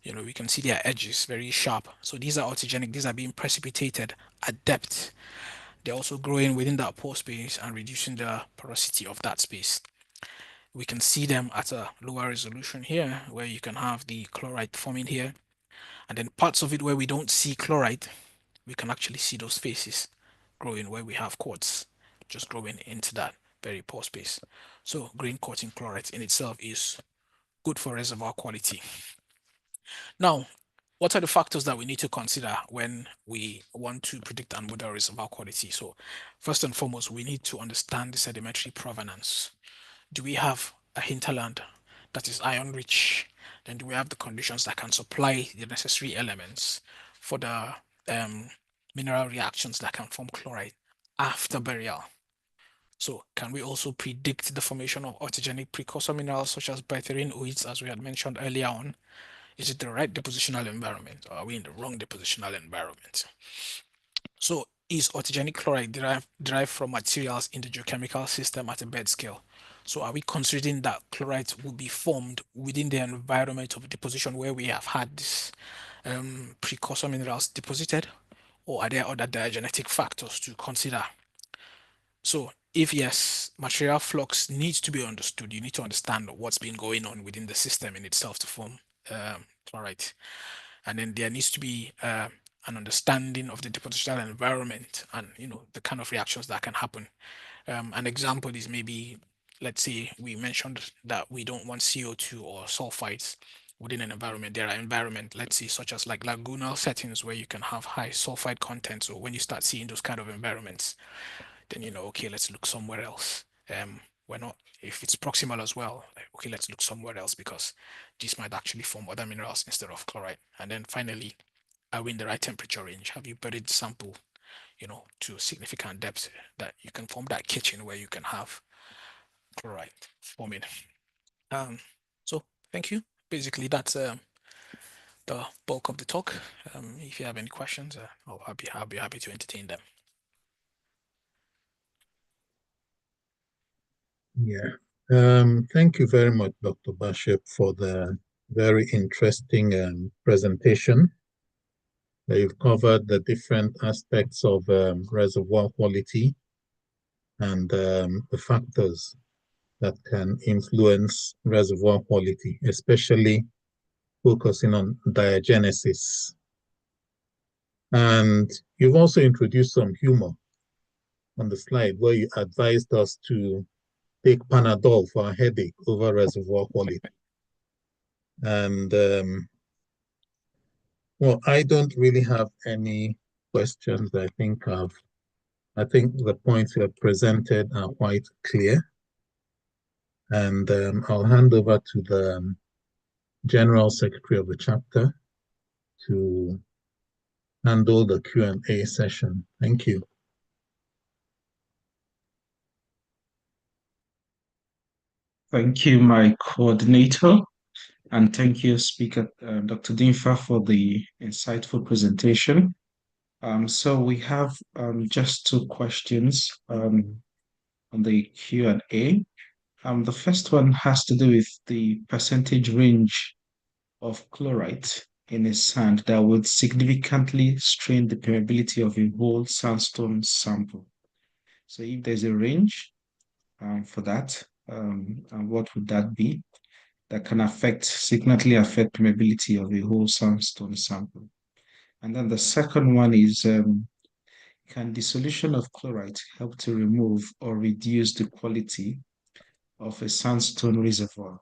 We can see their edges very sharp. So these are orthogenic. These are being precipitated at depth. They're also growing within that pore space and reducing the porosity of that space. We can see them at a lower resolution here, where you can have the chloride forming here. And then parts of it where we don't see chloride, we can actually see those faces growing where we have quartz just growing into that very pore space. So grain coating chloride in itself is good for reservoir quality. Now, what are the factors that we need to consider when we want to predict and model reservoir quality? So first and foremost, we need to understand the sedimentary provenance. Do we have a hinterland that is iron rich? Then do we have the conditions that can supply the necessary elements for the mineral reactions that can form chloride after burial? So can we also predict the formation of orthogenic precursor minerals such as berthierine-oids, as we had mentioned earlier on? Is it the right depositional environment, or are we in the wrong depositional environment? So is orthogenic chloride derived from materials in the geochemical system at a bed scale? So are we considering that chloride will be formed within the environment of deposition where we have had this precursor minerals deposited, or are there other diagenetic factors to consider? So if yes, material flux needs to be understood. You need to understand what's been going on within the system in itself to form chloride. And then there needs to be an understanding of the depositional environment and the kind of reactions that can happen. An example is maybe, let's say we mentioned that we don't want CO2 or sulfides within an environment. There are environment, let's say, such as like lagoonal settings where you can have high sulfide content. So when you start seeing those kind of environments, then okay, let's look somewhere else. We're not, if it's proximal as well, okay, let's look somewhere else because this might actually form other minerals instead of chloride. And then finally, are we in the right temperature range? Have you buried the sample, to significant depth that you can form that kitchen where you can have chloride forming? So thank you. basically that's the bulk of the talk. If you have any questions, I'll be happy to entertain them. Yeah. Thank you very much, Dr. Barshep, for the very interesting presentation. You've covered the different aspects of reservoir quality and the factors that can influence reservoir quality, especially focusing on diagenesis. And you've also introduced some humor on the slide where you advised us to take Panadol for a headache over reservoir quality. And well, I don't really have any questions. I think the points you have presented are quite clear. And I'll hand over to the General Secretary of the chapter to handle the Q&A session. Thank you. Thank you, my coordinator, and thank you, Speaker Dr. Dinfa, for the insightful presentation. So we have just two questions on the Q&A. The first one has to do with the percentage range of chlorite in a sand that would significantly strain the permeability of a whole sandstone sample. So if there's a range for that, and what would that be that can significantly affect permeability of a whole sandstone sample? And then the second one is, can dissolution of chlorite help to remove or reduce the quality of a sandstone reservoir?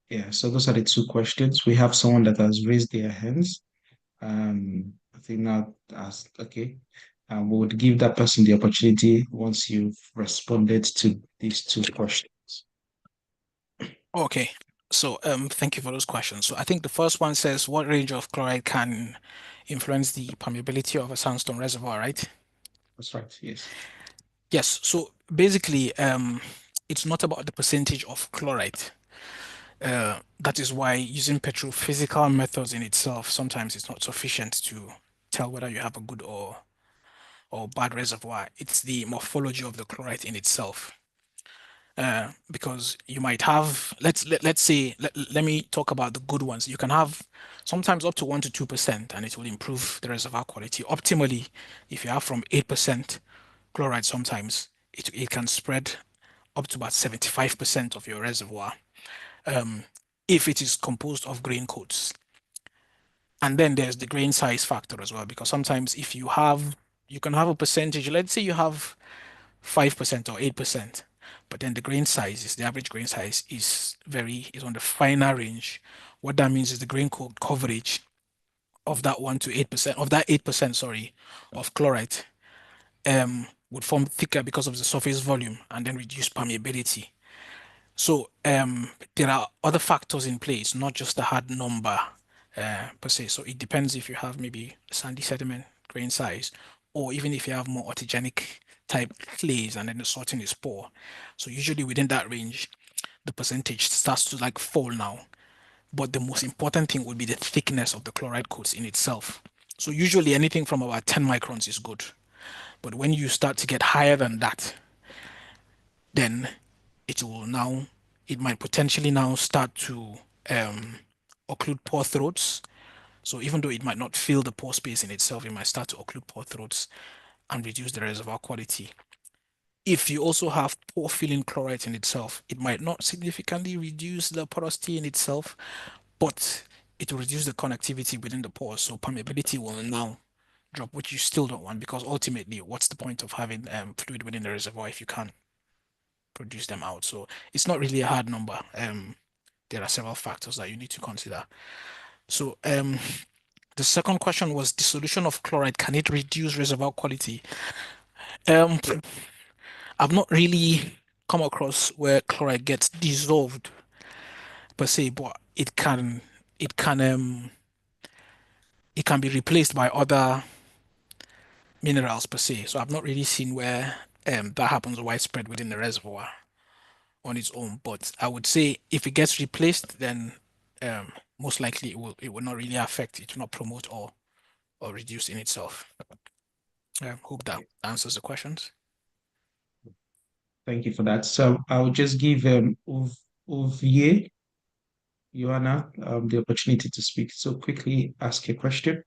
Yeah, so those are the two questions. We have someone that has raised their hands. I think now, okay. We would give that person the opportunity once you've responded to these two questions. Okay. So thank you for those questions. So I think the first one says, what range of chloride can influence the permeability of a sandstone reservoir, right? That's right, yes. Yes. So basically, it's not about the percentage of chloride. That is why using petrophysical methods in itself sometimes it's not sufficient to tell whether you have a good or bad reservoir. It's the morphology of the chloride in itself. Because you might have, let's say, let me talk about the good ones. You can have sometimes up to 1 to 2%, and it will improve the reservoir quality. Optimally, if you have from 8% chloride, sometimes it can spread up to about 75% of your reservoir, if it is composed of grain coats. And then there's the grain size factor as well, because sometimes if you can have a percentage, let's say you have 5% or 8%, but then the average grain size is on the finer range. What that means is the grain coverage of that 1 to 8%, of that 8%, sorry, of chlorite would form thicker because of the surface volume and then reduce permeability. So there are other factors in place, not just the hard number per se. So it depends if you have maybe sandy sediment grain size, or even if you have more autogenic type clays and then the sorting is poor. So usually within that range, the percentage starts to like fall now. But the most important thing would be the thickness of the chloride coats in itself. So usually anything from about 10 microns is good. But when you start to get higher than that, then it might potentially now start to occlude pore throats. So even though it might not fill the pore space in itself, it might start to occlude pore throats and reduce the reservoir quality. If you also have poor filling chlorite in itself, it might not significantly reduce the porosity in itself, but it will reduce the conductivity within the pores. So permeability will now drop, which you still don't want, because ultimately, what's the point of having fluid within the reservoir if you can't produce them out? So it's not really a hard number. There are several factors that you need to consider. So the second question was dissolution of chloride. Can it reduce reservoir quality? I've not really come across where chloride gets dissolved per se, but it can be replaced by other minerals per se. So I've not really seen where that happens widespread within the reservoir. on its own. But I would say if it gets replaced, then most likely it will not really affect, it will not promote or reduce in itself. I hope that answers the questions. Thank you for that. So I'll just give Ovier, Joanna, the opportunity to speak. So quickly ask a question.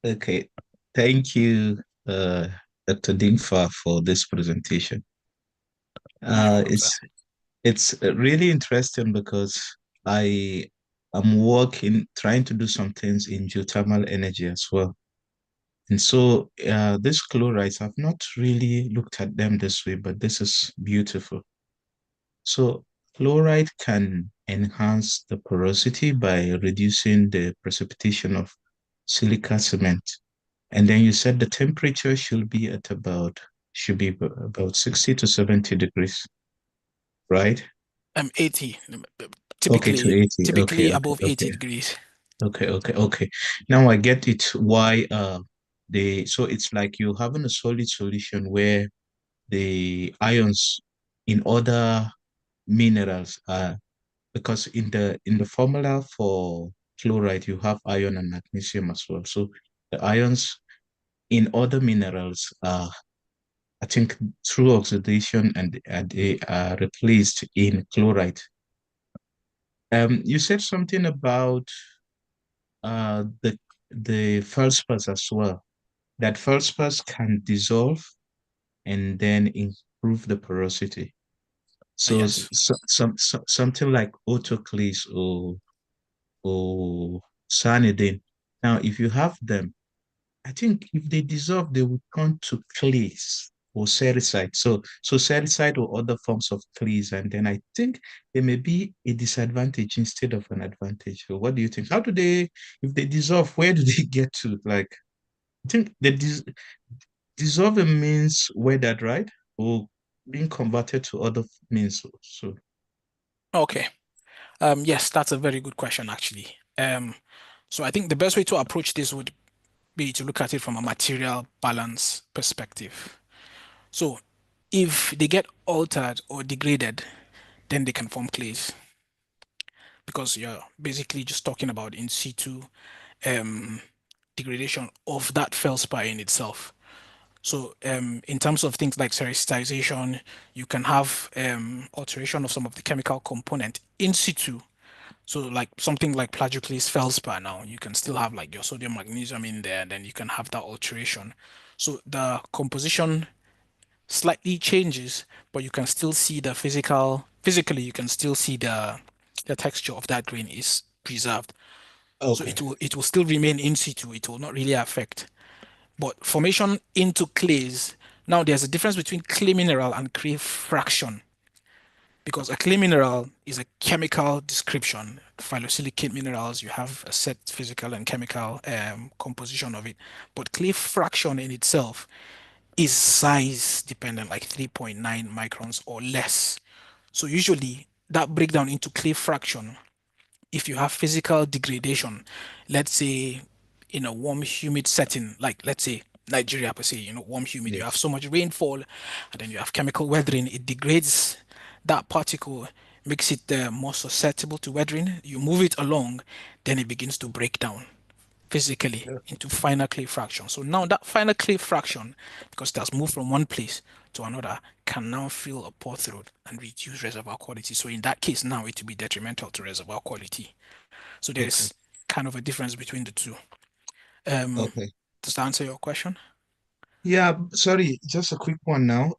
Okay, thank you, Dr. Dinfa, for this presentation. Welcome, It's really interesting because I am trying to do some things in geothermal energy as well. And so these chlorides, I've not really looked at them this way, but this is beautiful. So chloride can enhance the porosity by reducing the precipitation of silica cement. And then you said the temperature should be about 60 to 70 degrees, right? 80, Okay, to 80. typically Okay, above 80 degrees. Okay. Now I get it why so it's like you having a solid solution where the ions in other minerals are, because in the formula for chloride you have iron and magnesium as well. So the ions in other minerals are, I think, through oxidation, and they are replaced in chloride. You said something about the feldspars as well. That feldspars can dissolve and then improve the porosity. So, Yes. something like autoclays or cyanidin. Now, if you have them, I think if they dissolve, they will turn to clays or sericite. So sericite or other forms of clays, and then I think there may be a disadvantage instead of an advantage. So what do you think? How do they, if they dissolve, where do they get to? Like, I think the dissolving means weathered, right? Or being converted to other means. So Okay. Yes, that's a very good question, actually. So I think the best way to approach this would be to look at it from a material balance perspective. So if they get altered or degraded, then they can form clays, because you're basically just talking about in situ degradation of that feldspar in itself. So in terms of things like sericitization, you can have alteration of some of the chemical component in situ. So like something like plagioclase feldspar, now you can still have like your sodium magnesium in there, and then you can have that alteration. So the composition slightly changes, but you can still see the physically you can still see the texture of that grain is preserved. So okay, it will still remain in situ. It will not really affect. But formation into clays, now there's a difference between clay mineral and clay fraction, because a clay mineral is a chemical description. Phyllosilicate minerals, you have a set physical and chemical composition of it. But clay fraction in itself is size dependent, like 3.9 microns or less. So usually that breakdown into clay fraction, if you have physical degradation, let's say in a warm, humid setting, like let's say Nigeria per se, warm, humid, you have yes, so much rainfall, and then you have chemical weathering, it degrades that particle, makes it more susceptible to weathering. You move it along, then it begins to break down physically into finer clay fraction. So now that finer clay fraction, because it has moved from one place to another, can now fill a pore through and reduce reservoir quality. So in that case, now it will be detrimental to reservoir quality. So okay, there's kind of a difference between the two. Um, okay. does that answer your question? Yeah, sorry, just a quick one now.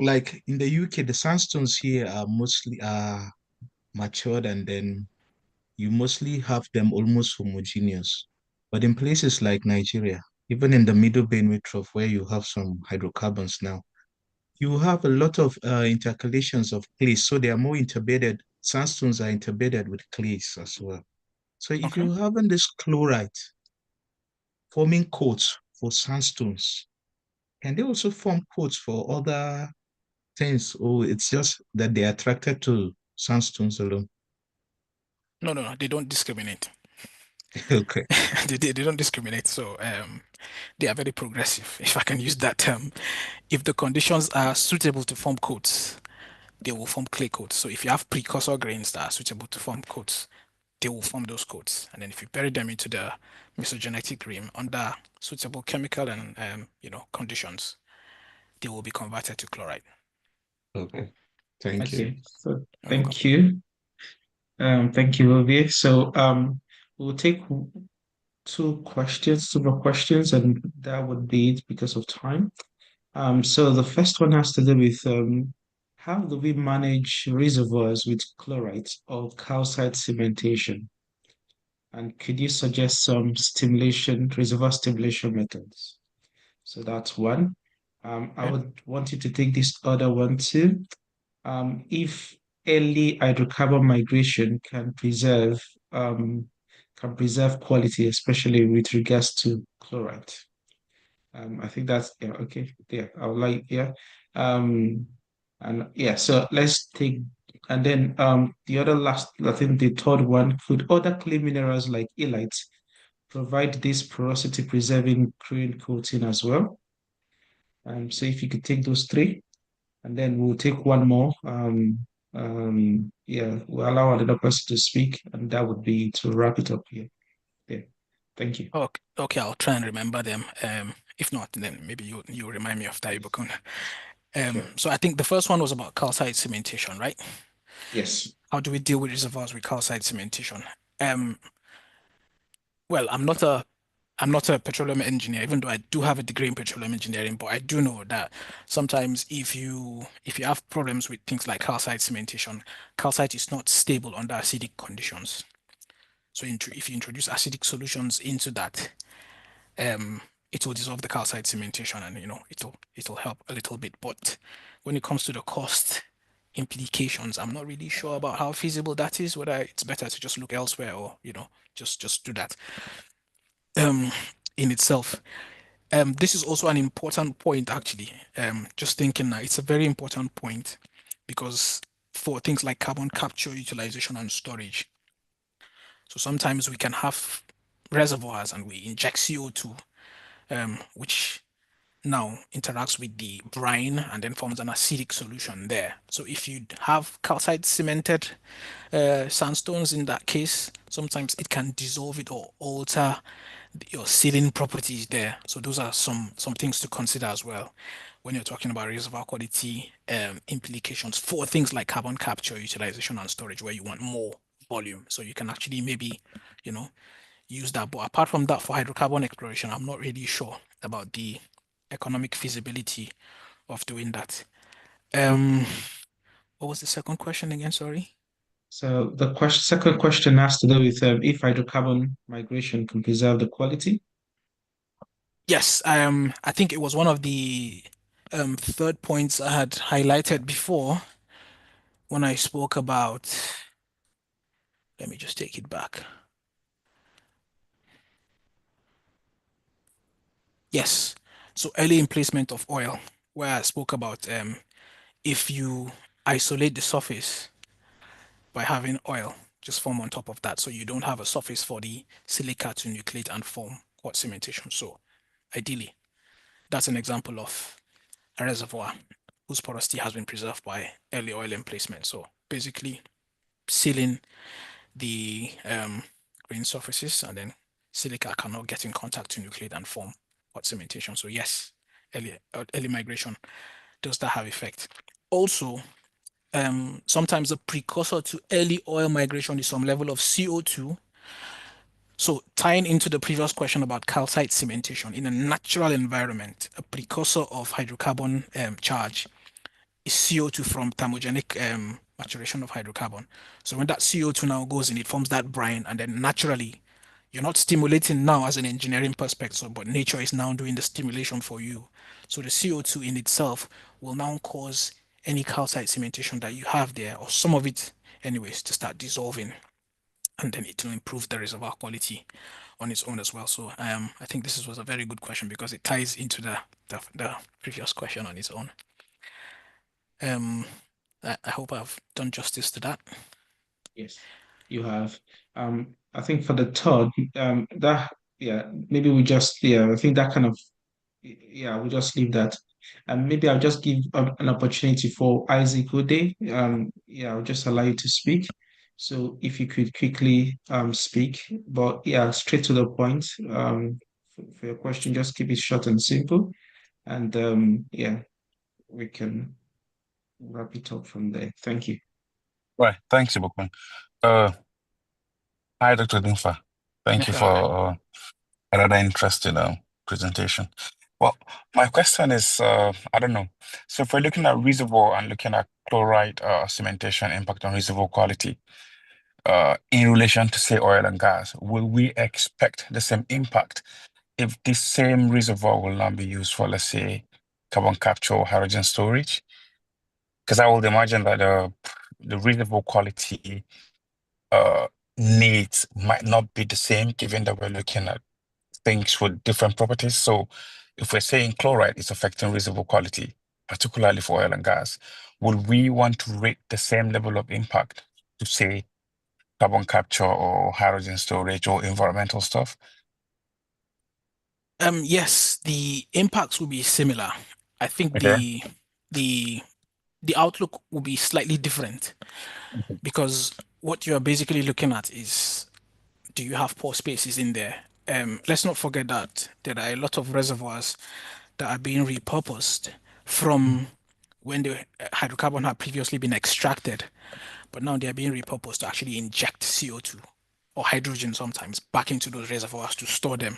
Like in the UK, the sandstones here are mostly matured, and then you mostly have them almost homogeneous. But in places like Nigeria, even in the Middle Benue Trough, where you have some hydrocarbons now, you have a lot of intercalations of clays. So they are more interbedded. Sandstones are interbedded with clays as well. So if Okay. you have in this chlorite forming coats for sandstones, can they also form coats for other things, or it's just that they're attracted to sandstones alone? No, they don't discriminate. Okay. They don't discriminate. So they are very progressive, if I can use that term. If the conditions are suitable to form coats, they will form clay coats. So if you have precursor grains that are suitable to form coats, they will form those coats. And then if you bury them into the mesogenetic rim under suitable chemical and conditions, they will be converted to chloride. Okay. Thank you. Okay, so You're welcome. thank you. Thank you, Olivier. So we'll take two more questions, and that would be it because of time. So the first one has to do with how do we manage reservoirs with chlorite or calcite cementation? And could you suggest some reservoir stimulation methods? So that's one. I would want you to take this other one too. If early hydrocarbon migration can preserve quality, especially with regards to chlorite. I think that's yeah, okay. Yeah, I would like, yeah. Um, and yeah, so let's take and then the other last, I think the third one, could other clay minerals like illite provide this porosity preserving crane coating as well? So if you could take those three, and then we'll take one more. Yeah, we'll allow another person to speak, and that would be to wrap it up here. Yeah, thank you. Okay, I'll try and remember them. If not, then maybe you remind me of Taibukun. Sure. So I think the first one was about calcite cementation, right? Yes. How do we deal with reservoirs with calcite cementation? Well, I'm not a petroleum engineer, even though I do have a degree in petroleum engineering, but I do know that sometimes if you have problems with things like calcite cementation, calcite is not stable under acidic conditions. So if you introduce acidic solutions into that, it will dissolve the calcite cementation, and it'll help a little bit. But when it comes to the cost implications, I'm not really sure about how feasible that is, whether it's better to just look elsewhere or just do that in itself. This is also an important point, actually. Just thinking that it's a very important point because for things like carbon capture, utilization, and storage. So sometimes we can have reservoirs and we inject CO2, which now interacts with the brine and then forms an acidic solution there. So if you have calcite cemented sandstones in that case, sometimes it can dissolve it or alter your sealing properties there. So those are some things to consider as well when you're talking about reservoir quality implications for things like carbon capture, utilization, and storage, where you want more volume. So you can actually maybe, use that. But apart from that, for hydrocarbon exploration, I'm not really sure about the economic feasibility of doing that. What was the second question again? Sorry. So the second question has to do with if hydrocarbon migration can preserve the quality. Yes, I think it was one of the third points I had highlighted before when I spoke about. Let me just take it back. Yes, so early emplacement of oil, where I spoke about if you isolate the surface by having oil just form on top of that, so you don't have a surface for the silica to nucleate and form hot cementation. So ideally, that's an example of a reservoir whose porosity has been preserved by early oil emplacement. So basically, sealing the grain surfaces, and then silica cannot get in contact to nucleate and form hot cementation. So yes, early migration does that have effect. Also, sometimes the precursor to early oil migration is some level of CO2. So tying into the previous question about calcite cementation, in a natural environment, a precursor of hydrocarbon charge is CO2 from thermogenic maturation of hydrocarbon. So when that CO2 now goes in, it forms that brine, and then naturally, you're not stimulating now as an engineering perspective, but nature is now doing the stimulation for you. So the CO2 in itself will now cause any calcite cementation that you have there, or some of it anyways, to start dissolving, and then it will improve the reservoir quality on its own as well. So I think this was a very good question because it ties into the previous question on its own. I hope I've done justice to that. Yes, you have. I think for the third, that yeah, maybe we just I think that kind of yeah, we'll just leave that. And maybe I'll just give an opportunity for Isaac Ode. Yeah, I'll just allow you to speak. So if you could quickly speak, but yeah, straight to the point. For your question, just keep it short and simple. And yeah, we can wrap it up from there. Thank you. Right. Thanks, Ibukun. Hi, Dr. Dinfa. Thank you for another interesting presentation. Well, my question is, I don't know. So if we're looking at reservoir and looking at chloride cementation impact on reservoir quality, in relation to, say, oil and gas, will we expect the same impact if this same reservoir will not be used for, let's say, carbon capture or hydrogen storage? Because I would imagine that the reservoir quality needs might not be the same, given that we're looking at things with different properties. So if we're saying chloride is affecting reservoir quality, particularly for oil and gas, would we want to rate the same level of impact to, say, carbon capture or hydrogen storage or environmental stuff? Yes, the impacts will be similar. I think Okay. the outlook will be slightly different because what you are basically looking at is, do you have pore spaces in there? Let's not forget that there are a lot of reservoirs that are being repurposed from when the hydrocarbon had previously been extracted, but now they are being repurposed to actually inject CO2 or hydrogen sometimes back into those reservoirs to store them.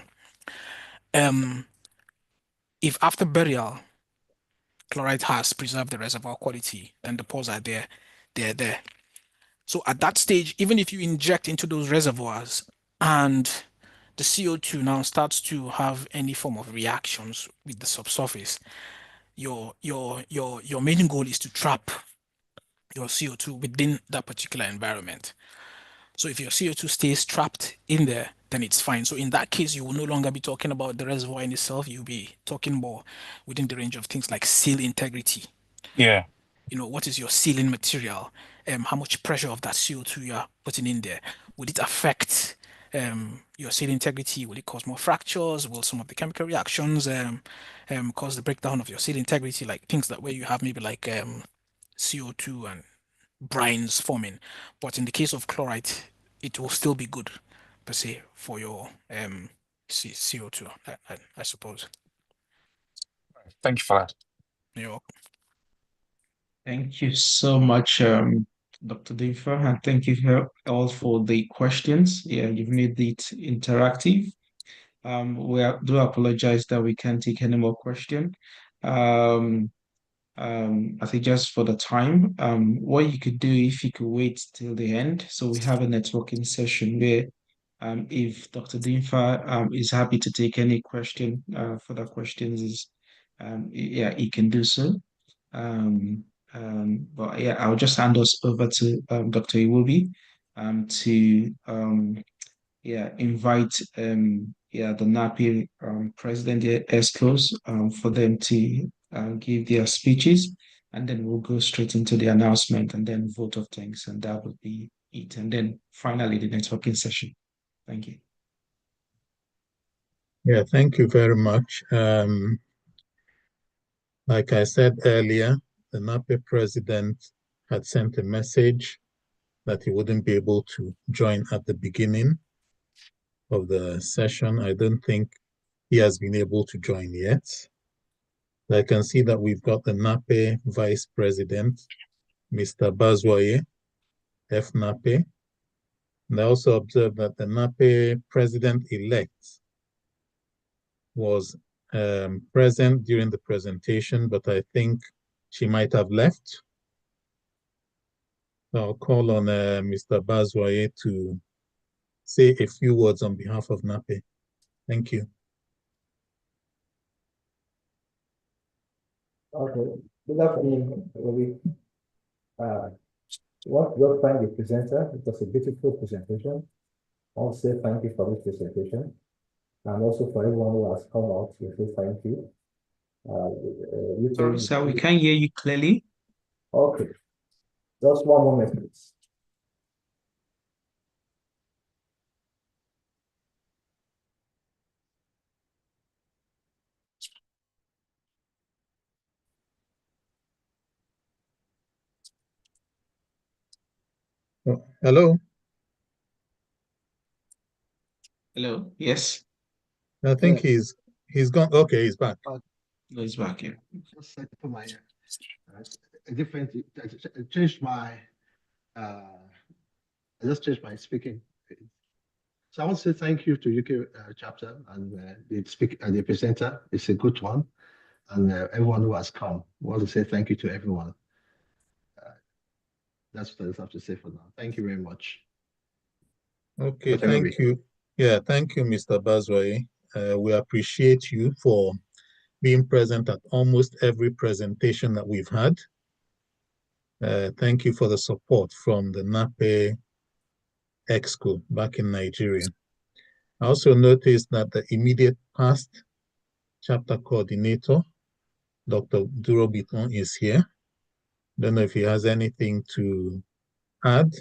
If after burial, chloride has preserved the reservoir quality, then the pores are there, they're there. So at that stage, even if you inject into those reservoirs and the CO2 now starts to have any form of reactions with the subsurface, your main goal is to trap your CO2 within that particular environment. So if your CO2 stays trapped in there, then it's fine. So in that case, you will no longer be talking about the reservoir in itself. You'll be talking more within the range of things like seal integrity. Yeah. What is your sealing material? How much pressure of that CO2 you are putting in there? Would it affect your seal integrity? Will it cause more fractures? Will some of the chemical reactions cause the breakdown of your seal integrity? Like things that where you have maybe like CO2 and brines forming. But in the case of chlorite, it will still be good per se for your CO2, I suppose. Thank you for that. You're welcome. Thank you so much, Dr. Dinfa, and thank you all for the questions. Yeah, you've made it interactive. Do apologize that we can't take any more questions. I think just for the time, what you could do if you could wait till the end. So we have a networking session where if Dr. Dinfa is happy to take any question, further questions yeah, he can do so. But yeah, I'll just hand us over to Dr. Iwobi to yeah, invite yeah, the NAPI president, the ESCOs, for them to give their speeches, and then we'll go straight into the announcement and then vote of thanks, and that would be it. And then finally the networking session. Thank you. Yeah, thank you very much. Like I said earlier, the NAPE president had sent a message that he wouldn't be able to join at the beginning of the session. I don't think he has been able to join yet. I can see that we've got the NAPE vice president, Mr. Bazwaye, F. NAPE. And I also observed that the NAPE president-elect was present during the presentation, but I think she might have left. I'll call on Mr. Bazwaye to say a few words on behalf of NAPE. Thank you. Okay. Good afternoon, everybody. Want to thank the presenter. It was a beautiful presentation. I'll say thank you for this presentation. And also for everyone who has come out, we say thank you. Sorry, sir, we can't hear you clearly. Okay. Just one moment, please. Oh, hello? Hello? Yes. I think he's gone. Okay, he's back. No, he's back here. Just set for my a different. I changed my. I just changed my speaking. So I want to say thank you to UK chapter and the presenter. It's a good one, and everyone who has come. I want to say thank you to everyone. That's what I have to say for now. Thank you very much. Okay, Dr. thank Robi. you. Yeah, thank you, Mr. Bazwai. We appreciate you for being present at almost every presentation that we've had. Thank you for the support from the NAPE Exco back in Nigeria. I also noticed that the immediate past chapter coordinator, Dr. Duro Biton, is here. Don't know if he has anything to add.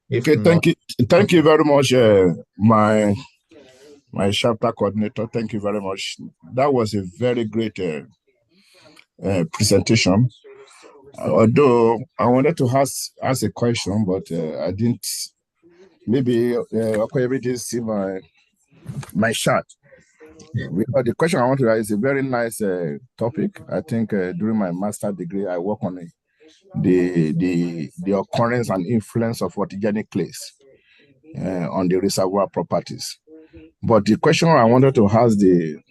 If Okay, not, thank you very much, my chapter coordinator. Thank you very much. That was a very great presentation. Although I wanted to ask a question, but I didn't. Maybe every day see my chat. Because the question I want to ask is a very nice topic. I think during my master degree, I work on the occurrence and influence of photogenic clays on the reservoir properties. But the question I wanted to ask the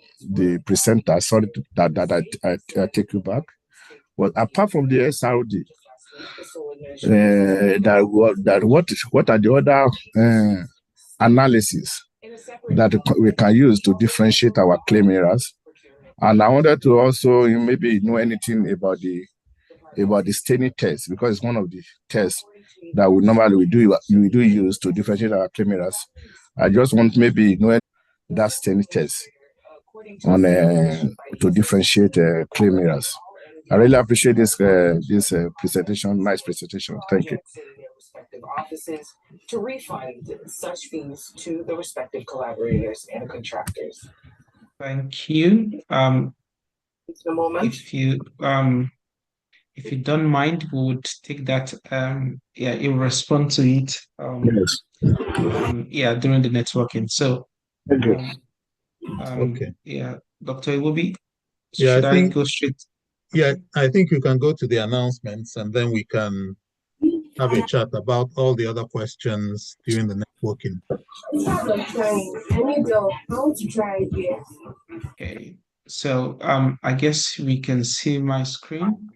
presenter, sorry that I take you back, but apart from the SRD, what are the other analysis that we can use to differentiate our claim areas? And I wanted to also maybe know anything about the staining test, because it's one of the tests that we do use to differentiate our claim areas. I just want maybe know that staining test on to differentiate claim areas. I really appreciate this presentation. Nice presentation. Thank you. To refund such fees to the respective collaborators and contractors. Thank you. If you don't mind, we would take that. Yeah, you'll respond to it. Yes. During the networking. So, Thank you. okay. Yeah, Dr. Iwobi, Yeah, should I go straight? Yeah, I think you can go to the announcements and then we can have a chat about all the other questions during the networking. Okay, so I guess we can see my screen.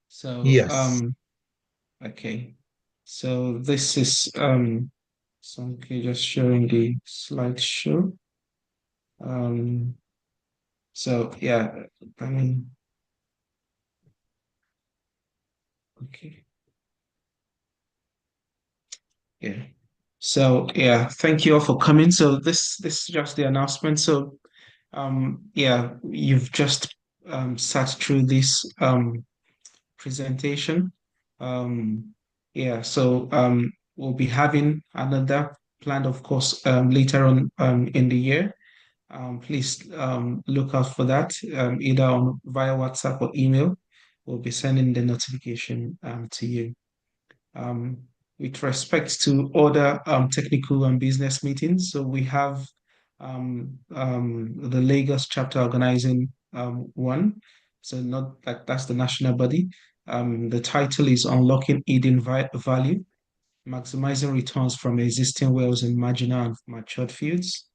So yes. Okay, so this is so okay, just showing the slideshow. So yeah, I mean, okay. Yeah. So yeah, thank you all for coming. So this is just the announcement. So yeah, you've just sat through this presentation. Yeah, so we'll be having another planned, of course, later on in the year. Please look out for that either via WhatsApp or email. We'll be sending the notification to you. With respect to other technical and business meetings, so we have the Lagos chapter organizing one. So not like that's the national body. The title is Unlocking Hidden Value, Maximizing Returns from Existing Wells in Marginal and Matured Fields.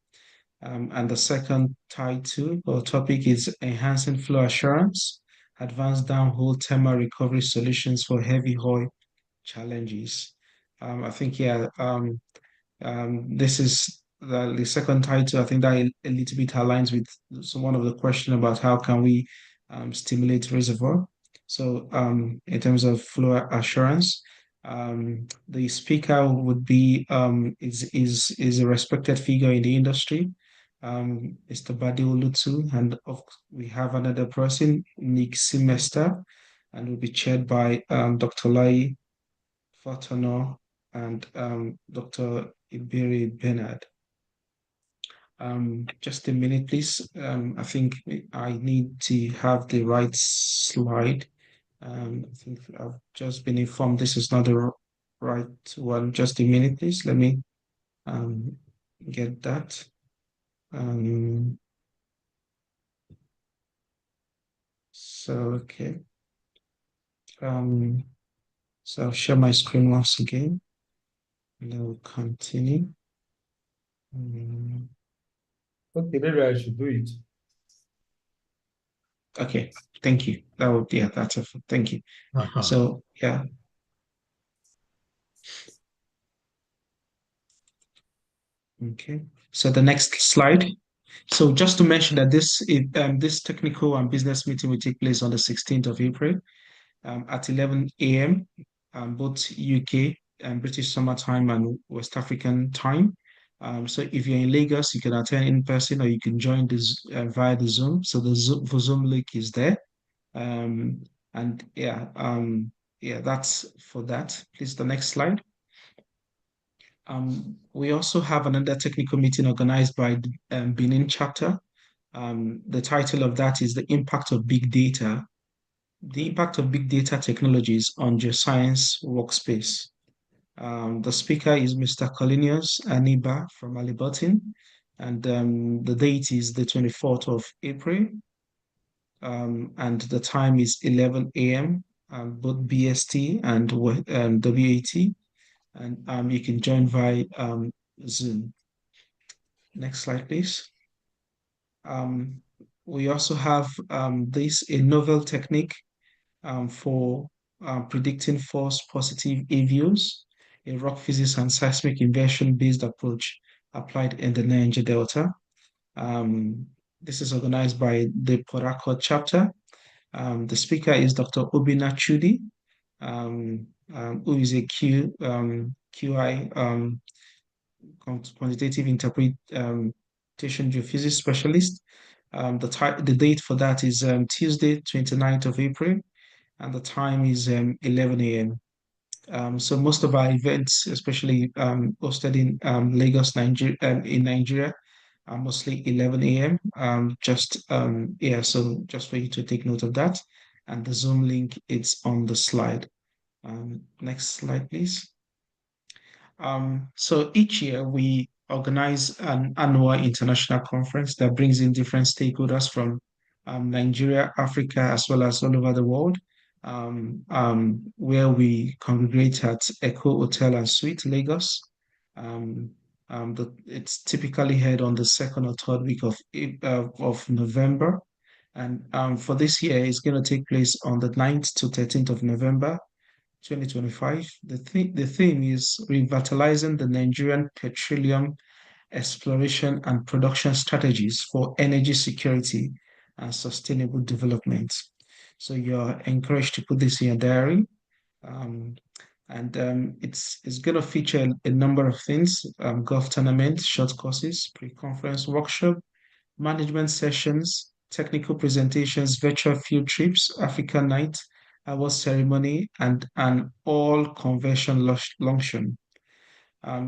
And the second title or topic is Enhancing Flow Assurance, Advanced Downhole Thermal Recovery Solutions for Heavy Oil Challenges. I think, this is the second title. I think that a little bit aligns with one of the question about how can we stimulate reservoir. So in terms of flow assurance, the speaker would be is a respected figure in the industry, Mr. Badi Olutu, and we have another person, Nick Semester, and will be chaired by Dr. Lai Fatano and Dr. Iberi Bernard. Just a minute, please. I think I need to have the right slide. I think I've just been informed this is not the right one. Just a minute, please. Let me get that. Okay. So I'll share my screen once again, and I will continue. Okay, maybe I should do it. Okay, thank you. That's it. Thank you. So yeah. Okay. So the next slide. So just to mention that this technical and business meeting will take place on the 16th of April at 11 a.m. Both UK and British Summer Time and West African Time. So if you're in Lagos, you can attend in person or you can join this via the Zoom. So the Zoom link is there. And yeah, that's for that. Please, the next slide. We also have another technical meeting organized by the Benin chapter. The title of that is The Impact of Big Data. The impact of big data technologies on geoscience workspace. The speaker is Mr. Colinius Aniba from Alibotin, and the date is the 24th of April, and the time is 11 a.m., both BST and WAT, and you can join via Zoom. Next slide, please. We also have a novel technique for predicting false positive AVOs, a rock physics and seismic inversion-based approach applied in the Niger Delta. This is organized by the Port Harcourt chapter. The speaker is Dr. Obina Chudi, who is a QI quantitative interpretation geophysics specialist. The date for that is Tuesday, 29th of April, and the time is 11 a.m. So most of our events, especially hosted in Lagos, Nigeria, in Nigeria, are mostly 11 a.m. So just for you to take note of that, and the Zoom link is on the slide. Next slide, please. So each year we organize an annual international conference that brings in different stakeholders from Nigeria, Africa, as well as all over the world, where we congregate at Echo Hotel and Suite, Lagos. It's typically held on the second or third week of November. And for this year, it's going to take place on the 9th to 13th of November, 2025. The theme is revitalizing the Nigerian petroleum exploration and production strategies for energy security and sustainable development. So you're encouraged to put this in your diary. It's going to feature a number of things: golf tournament, short courses, pre-conference workshop, management sessions, technical presentations, virtual field trips, Africa night, award ceremony, and an all-convention luncheon.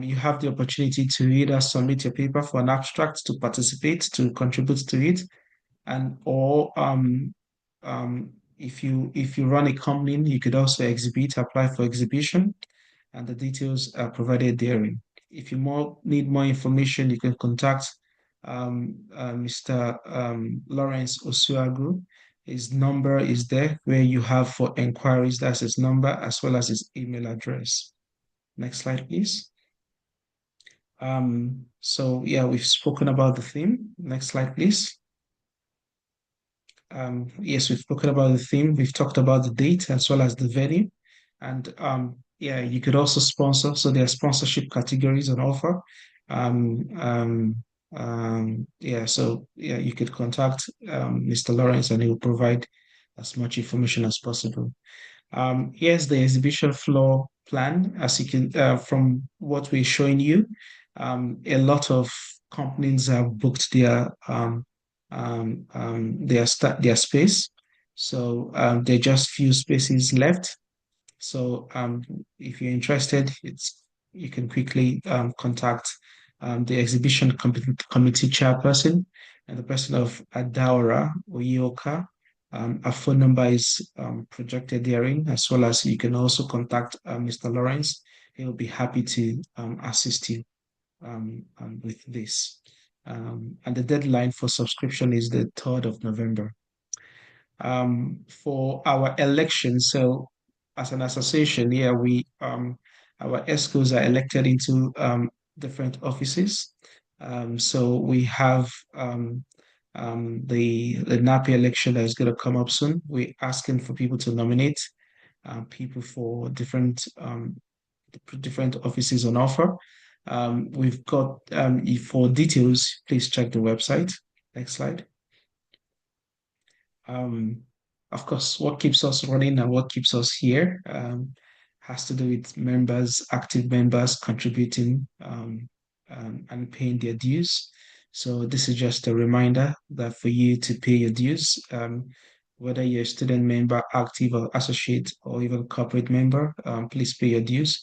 You have the opportunity to either submit your paper for an abstract to participate, to contribute to it, or if you run a company, you could also apply for exhibition, and the details are provided therein. If you need more information, you can contact Mr. Lawrence Osuagu. His number is there where you have for inquiries. That's his number as well as his email address. Next slide, please. So yeah, we've spoken about the theme. Next slide, please. Yes, we've spoken about the theme. We've talked about the date as well as the venue. And yeah, you could also sponsor. So there are sponsorship categories on offer. You could contact Mr. Lawrence and he will provide as much information as possible. Here's the exhibition floor plan. As you can, from what we're showing you, a lot of companies have booked their space. So there are just few spaces left. So if you're interested, you can quickly contact the exhibition committee chairperson, and the person of Adaora Oyoka. Our phone number is projected therein, as well as you can also contact Mr. Lawrence. He'll be happy to assist you with this. And the deadline for subscription is the 3rd of November. For our election, so as an association here, our ESCOs are elected into different offices. So we have the NAPI election that is going to come up soon. We're asking for people to nominate people for different offices on offer. We've got, for details, please check the website. Next slide. Of course, what keeps us running and what keeps us here has to do with members, active members contributing and paying their dues. So this is just a reminder that for you to pay your dues, whether you're a student member, active or associate, or even corporate member, please pay your dues.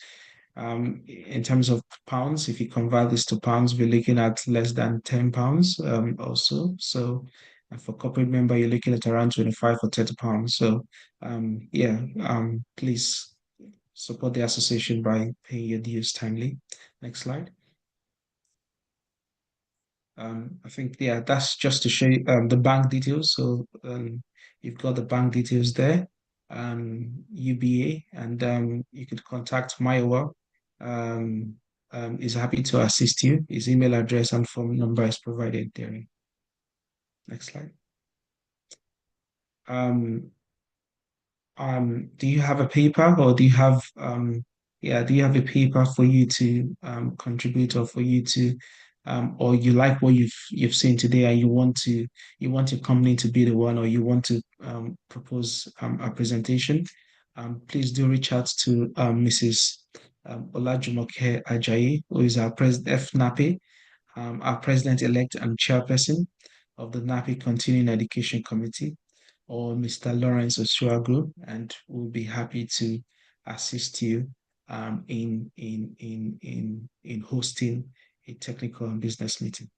In terms of pounds, if you convert this to pounds, we're looking at less than £10 also. So for corporate member, you're looking at around 25 or 30 pounds. So please support the association by paying your dues timely. Next slide. I think, that's just to show you the bank details. So you've got the bank details there, UBA, and you could contact Mayowa. Is happy to assist you. His email address and phone number is provided there. Next slide. Do you have a paper, or do you have a paper for you to contribute, or for you to or you like what you've seen today and you want your company to be the one, or you want to propose a presentation, please do reach out to Mrs. Olajumoke Ajayi, who is our president, FNAPI, our president-elect and chairperson of the NAPI Continuing Education Committee, or Mr. Lawrence Osuagu, and we'll be happy to assist you in hosting a technical and business meeting.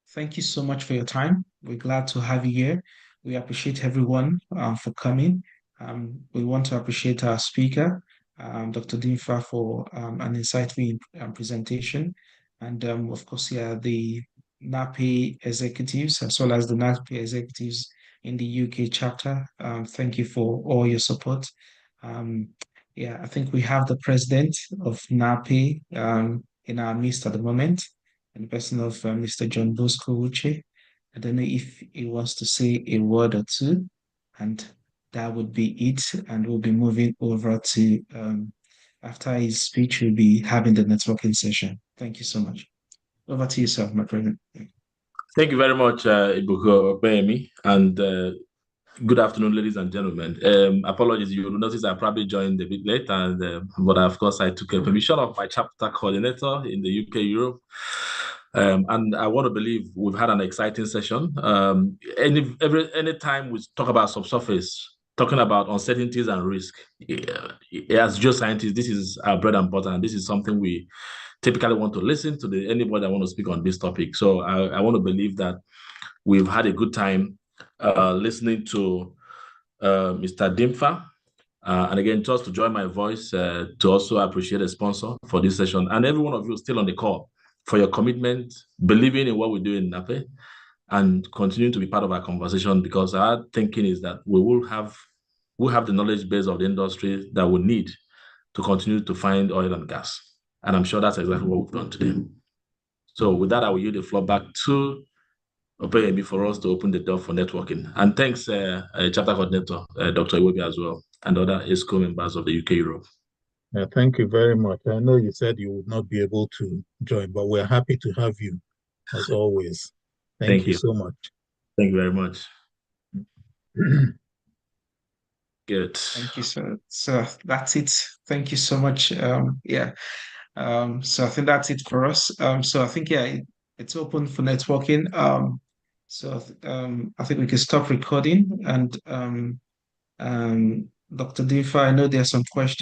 Thank you so much for your time. We're glad to have you here. We appreciate everyone for coming. We want to appreciate our speaker, Dr. Dinfa, for an insightful presentation. And of course, the NAPI executives, as well as the NAPI executives in the UK chapter. Thank you for all your support. I think we have the president of NAPI in our midst at the moment, in the person of Mr. John Bosco Uche. I don't know if he wants to say a word or two, and that would be it. And we'll be moving over to, after his speech, we'll be having the networking session. Thank you so much. Over to yourself, my friend. Thank you very much, Ibuko Opeyemi, and good afternoon, ladies and gentlemen. Apologies, you will notice I probably joined a bit late, but of course I took a permission of my chapter coordinator in the UK Europe. And I want to believe we've had an exciting session. Any time we talk about subsurface, talking about uncertainties and risk, as geoscientists, this is our bread and butter, and this is something we typically want to listen to anybody that want to speak on this topic. So I want to believe that we've had a good time listening to Mr. Dinfa. And again, just to join my voice to also appreciate the sponsor for this session, and every one of you still on the call for your commitment, believing in what we do in NAPE, and continuing to be part of our conversation, because our thinking is that we'll have the knowledge base of the industry that we need to continue to find oil and gas. And I'm sure that's exactly what we've done today. So with that, I will yield the floor back to Opeyemi for us to open the door for networking. And thanks, chapter coordinator, Dr. Iwobi as well, and other ESCO members of the UK Europe. Thank you very much. I know you said you would not be able to join, but we're happy to have you, as always. Thank you so much. Thank you very much. Good. Thank you, sir. So that's it. Thank you so much. So I think that's it for us. So I think, it's open for networking. I think we can stop recording, and Dr. Dinfa, I know there are some questions.